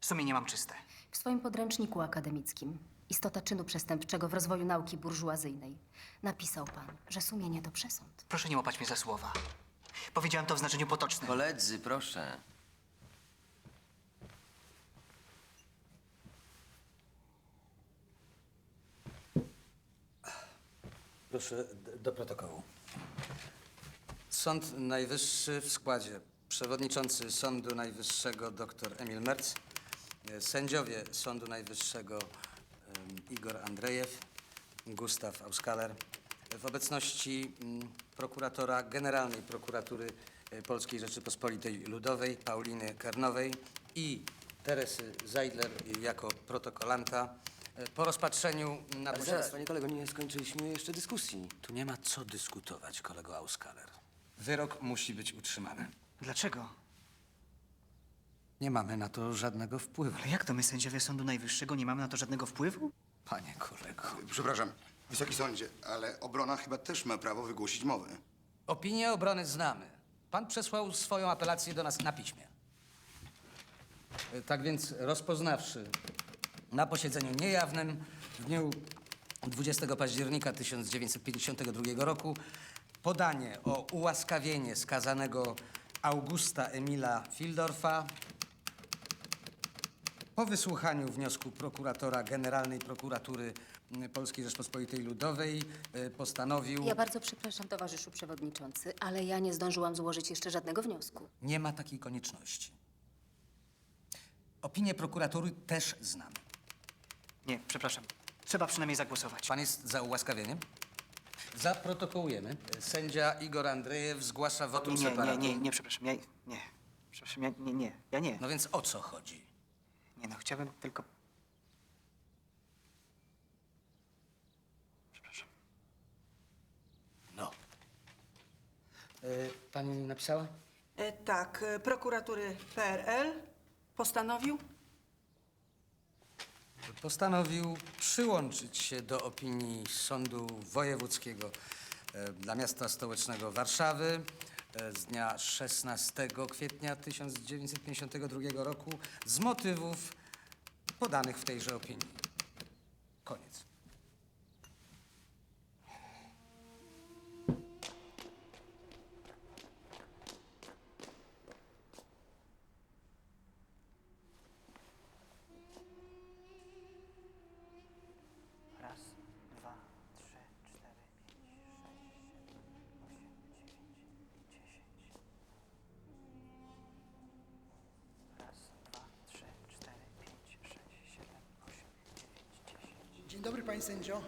Sumienie mam czyste. W swoim podręczniku akademickim Istota czynu przestępczego w rozwoju nauki burżuazyjnej napisał pan, że sumienie to przesąd. Proszę nie łapać mnie za słowa. Powiedziałem to w znaczeniu potocznym. Koledzy, proszę. Proszę do protokołu. Sąd Najwyższy w składzie przewodniczący Sądu Najwyższego dr Emil Merz, sędziowie Sądu Najwyższego Igor Andrzejew, Gustaw Auskaler, w obecności prokuratora Generalnej Prokuratury Polskiej Rzeczypospolitej Ludowej Pauliny Kernowej i Teresy Zeidler jako protokolanta. Po rozpatrzeniu na Ale zaraz, panie kolego, nie skończyliśmy jeszcze dyskusji. Tu nie ma co dyskutować, kolego Auskaler. Wyrok musi być utrzymany. Dlaczego? Nie mamy na to żadnego wpływu. Ale jak to my, sędziowie Sądu Najwyższego, nie mamy na to żadnego wpływu? Panie kolego. Przepraszam, Wysoki Sądzie, ale obrona chyba też ma prawo wygłosić mowę. Opinię obrony znamy. Pan przesłał swoją apelację do nas na piśmie. Tak więc rozpoznawszy na posiedzeniu niejawnym w dniu 20 października 1952 roku podanie o ułaskawienie skazanego Augusta Emila Fildorfa po wysłuchaniu wniosku prokuratora Generalnej Prokuratury Polskiej Rzeczpospolitej Ludowej postanowił... Ja bardzo przepraszam, towarzyszu przewodniczący, ale ja nie zdążyłam złożyć jeszcze żadnego wniosku. Nie ma takiej konieczności. Opinię prokuratury też znamy. Nie, przepraszam. Trzeba przynajmniej zagłosować. Pan jest za ułaskawieniem? Zaprotokołujemy. Sędzia Igor Andrzejew zgłasza wotum separatum. Nie, przepraszam. Nie. Przepraszam, ja nie. No więc o co chodzi? Nie no, chciałbym tylko... Pani napisała? Tak, prokuratury PRL postanowił. Postanowił przyłączyć się do opinii Sądu Wojewódzkiego dla Miasta Stołecznego Warszawy z dnia 16 kwietnia 1952 roku z motywów podanych w tejże opinii. Koniec. Raz, dwa, trzy, cztery, pięć, sześć, siedem, osiem, dziewięć, 10. Raz, dwa, trzy, cztery, pięć, sześć, siedem, osiem, dziewięć, 10. Dzień dobry, panie sędzio.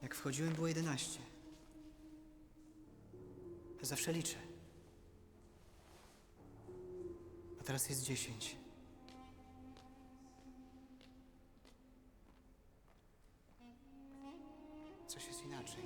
Jak wchodziłem, było 11. Ja zawsze liczę. A teraz jest 10. Coś jest inaczej.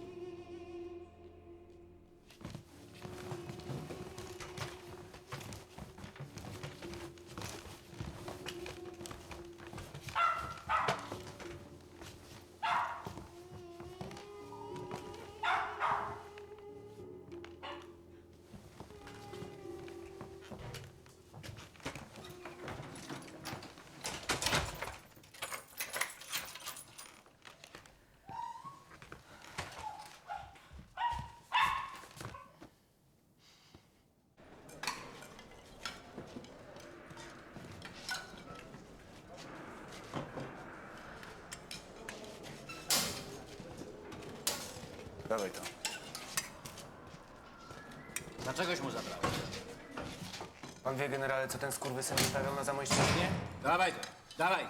Dawaj to. Dlaczegoś mu zabrałeś? Pan wie, generale, co ten skurwysyn wystawiał na Zamojszczyźnie? Dawaj to, dawaj!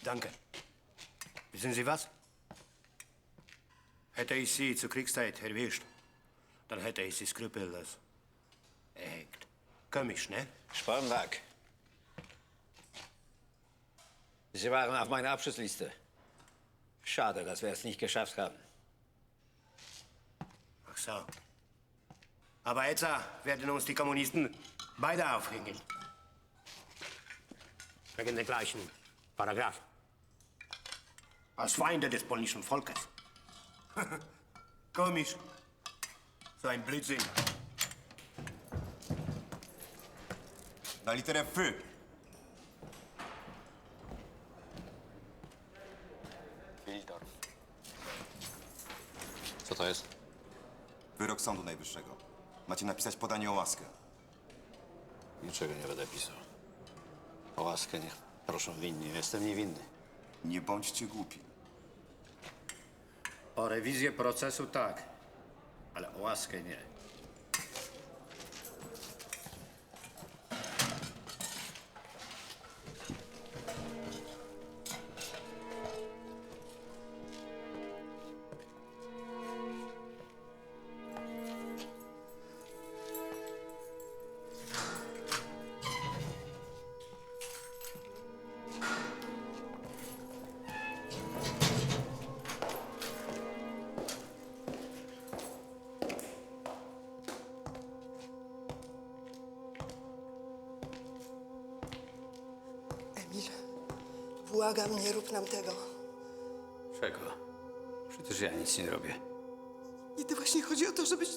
Danke. Wissen Sie was? Hätte ich Sie zur Kriegszeit erwischt, dann hätte ich Sie skrupellos erhängt. Komisch, ne? Spann weg. Sie waren auf meiner Abschussliste. Schade, dass wir es nicht geschafft haben. Ach so. Aber jetzt werden uns die Kommunisten beide aufhängen. Wegen der gleichen Paragraph. Als Feinde des polnischen Volkes. Komisch. So ein Blödsinn. Na literę F. Fildorf. Co to jest? Wyrok Sądu Najwyższego. Macie napisać podanie o łaskę. Niczego nie będę pisał. O łaskę niech proszą winni. Jestem niewinny. Nie bądźcie głupi. O rewizję procesu tak, ale o łaskę nie. Emil, błagam, nie rób nam tego. Czego? Przecież ja nic nie robię. I to właśnie chodzi o to, żebyś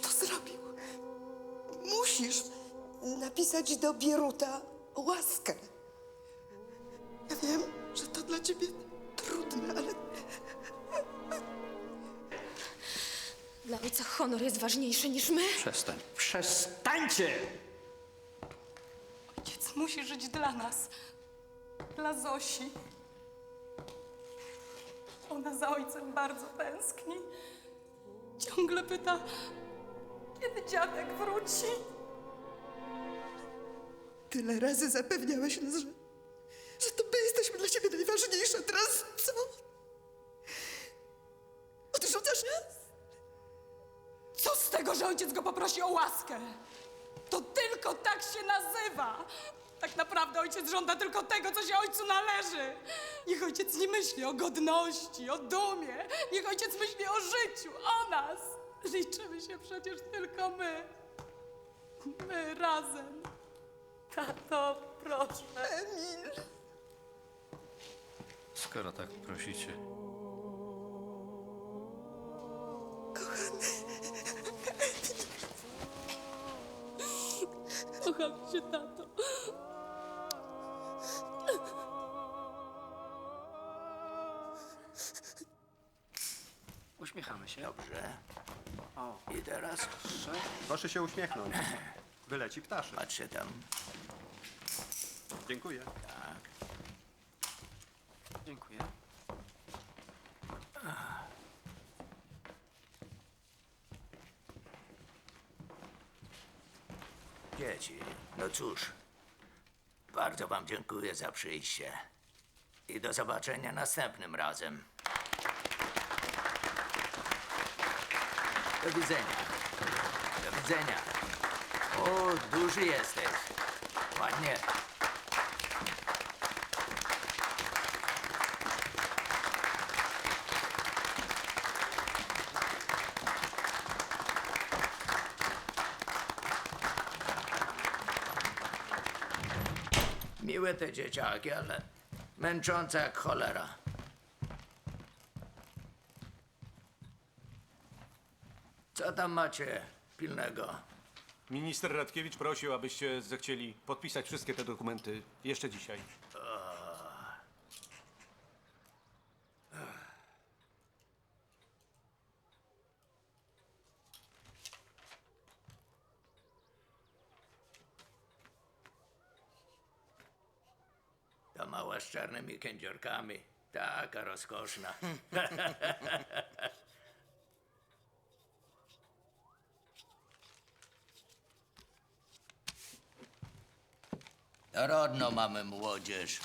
to zrobił. Musisz napisać do Bieruta łaskę. Ja wiem, że to dla ciebie trudne, ale Dla ojca honor jest ważniejszy niż my? Przestań. Przestańcie! Ojciec musi żyć dla nas. Dla Zosi. Ona za ojcem bardzo tęskni. Ciągle pyta, kiedy dziadek wróci. tyle razy zapewniałeś nas, że to my jesteśmy dla ciebie najważniejsze. A teraz co? Odrzucasz nas? Co z tego, że ojciec go poprosi o łaskę? To tylko tak się nazywa. Tak naprawdę ojciec żąda tylko tego, co się ojcu należy. Niech ojciec nie myśli o godności, o dumie. Niech ojciec myśli o życiu, o nas. Liczymy się przecież tylko my. My razem. Tato, proszę. Emil. Skoro tak prosicie. Kocham cię, tato. Uśmiechamy się. Dobrze. O, i teraz? Proszę się uśmiechnąć. Wyleci ptaszek. Patrzcie tam. Dziękuję. Tak. Dziękuję. Dzieci, no cóż, bardzo wam dziękuję za przyjście i do zobaczenia następnym razem. Do widzenia. Do widzenia. O, duży jesteś. Ładnie. Miłe te dzieciaki, ale męczące jak cholera. Co tam macie pilnego? Minister Radkiewicz prosił, abyście zechcieli podpisać wszystkie te dokumenty jeszcze dzisiaj. Ta mała z czarnymi kędziorkami. Taka rozkoszna. Rodno mamy młodzież.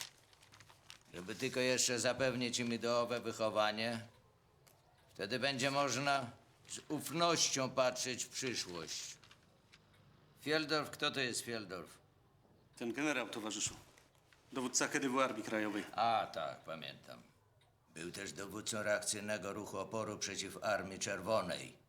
Żeby tylko jeszcze zapewnić im ideowe wychowanie, wtedy będzie można z ufnością patrzeć w przyszłość. Fieldorf, kto to jest Fieldorf? Ten generał, towarzyszu. Dowódca KDW Armii Krajowej. A, tak, pamiętam. Był też dowódcą reakcyjnego ruchu oporu przeciw Armii Czerwonej.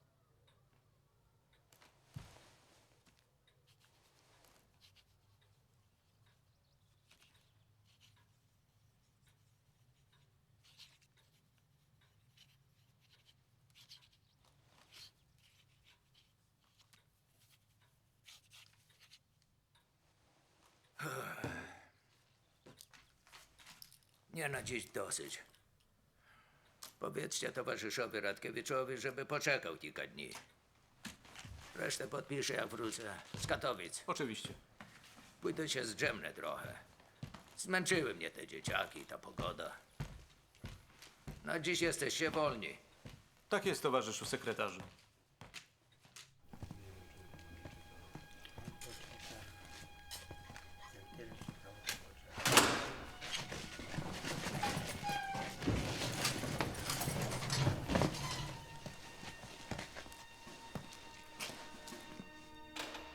Nie na dziś dosyć. Powiedzcie towarzyszowi Radkiewiczowi, żeby poczekał kilka dni. Resztę podpiszę, jak wrócę z Katowic. Oczywiście. Pójdę się zdrzemnę trochę. Zmęczyły mnie te dzieciaki i ta pogoda. Na dziś jesteście wolni. Tak jest, towarzyszu sekretarzu.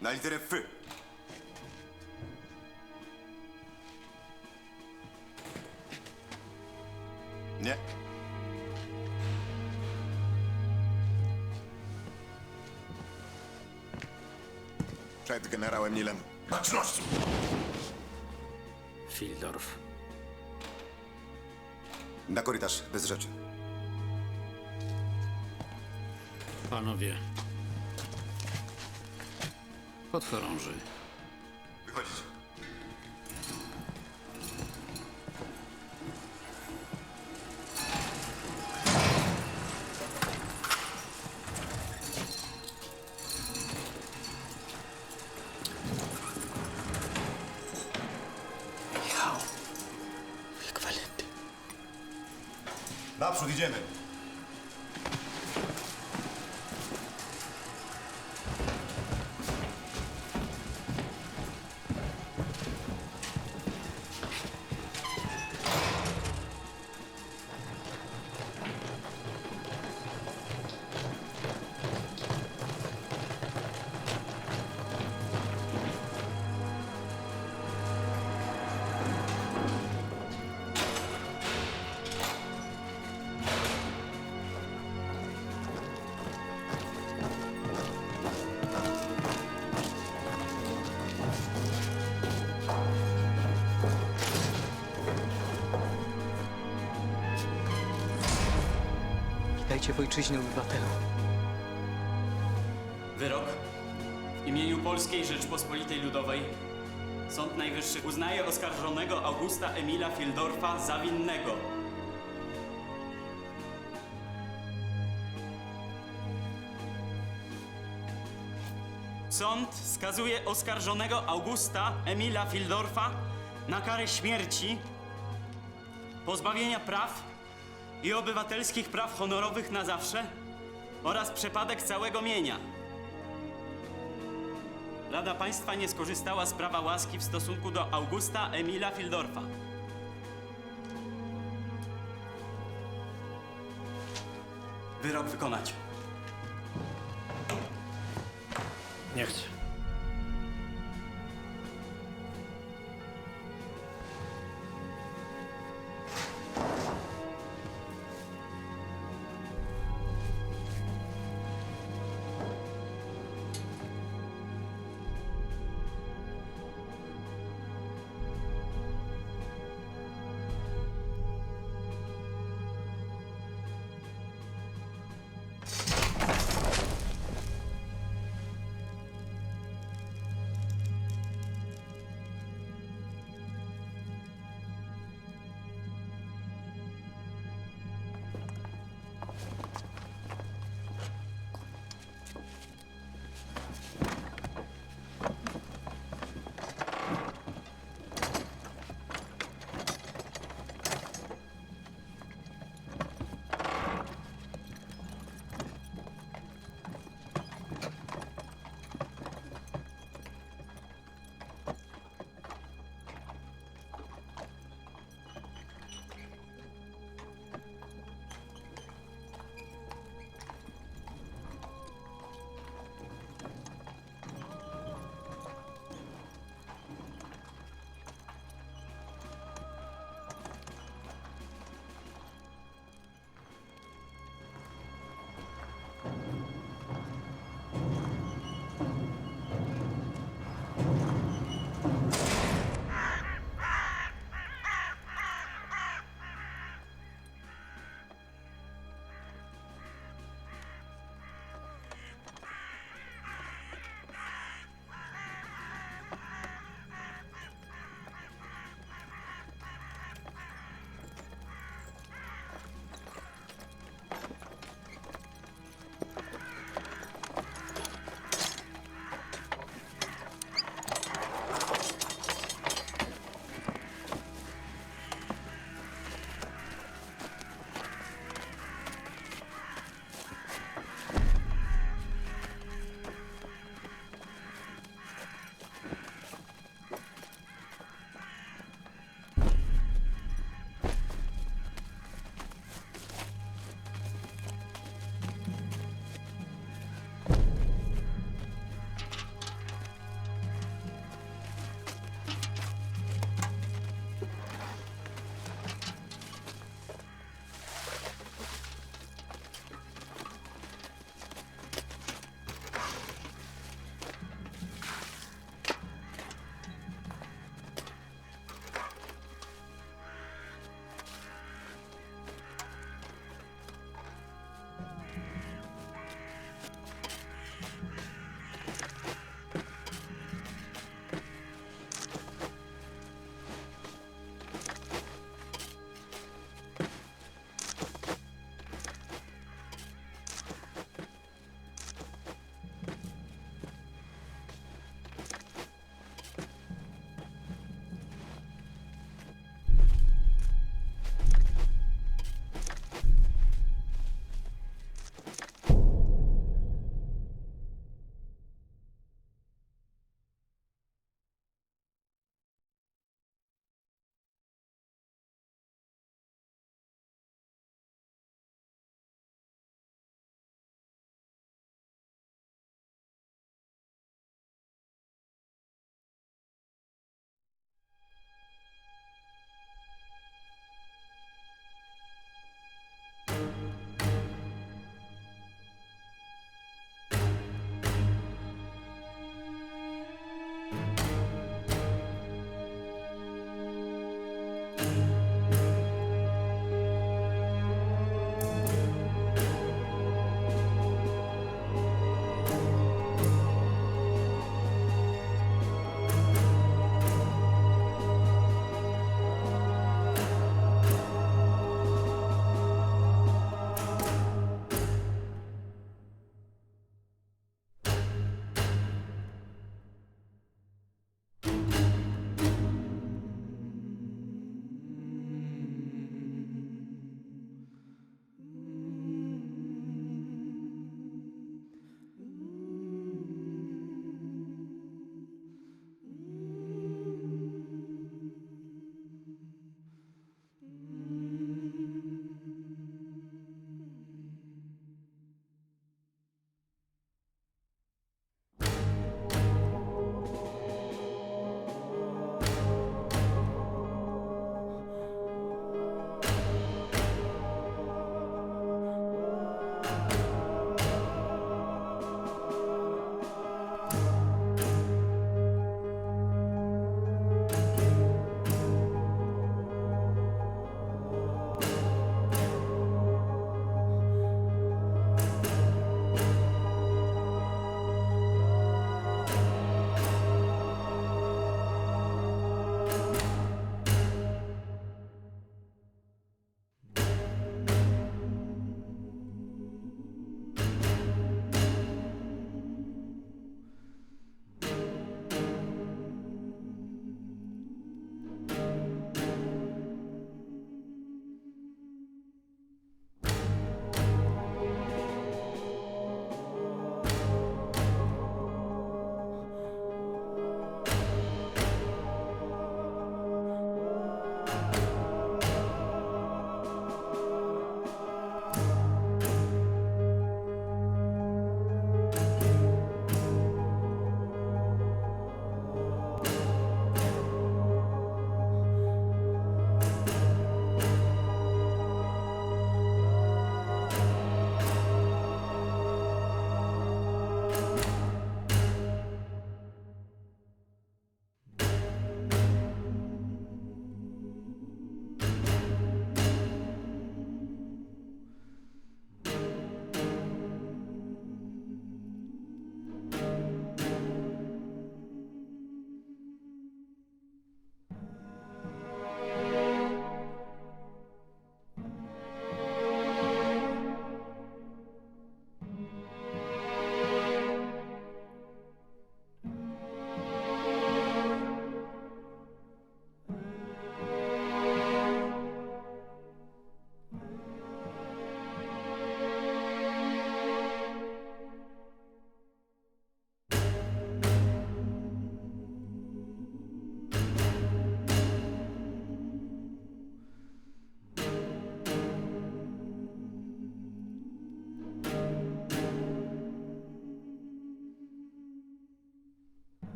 Na literę F. Nie. Przed generałem Nilem. Baczności! Fieldorf. Na korytarz, bez rzeczy. Panowie. Podchorąży. Wychodzić. Michał. Jak Walenty. Naprzód idziemy. Pamiętajcie w ojczyźnie, obywatelu. Wyrok. W imieniu Polskiej Rzeczpospolitej Ludowej Sąd Najwyższy uznaje oskarżonego Augusta Emila Fieldorfa za winnego. Sąd skazuje oskarżonego Augusta Emila Fieldorfa na karę śmierci, pozbawienia praw i obywatelskich praw honorowych na zawsze oraz przepadek całego mienia. Rada Państwa nie skorzystała z prawa łaski w stosunku do Augusta Emila Fieldorfa. Wyrok wykonać. Nie chcę. Thank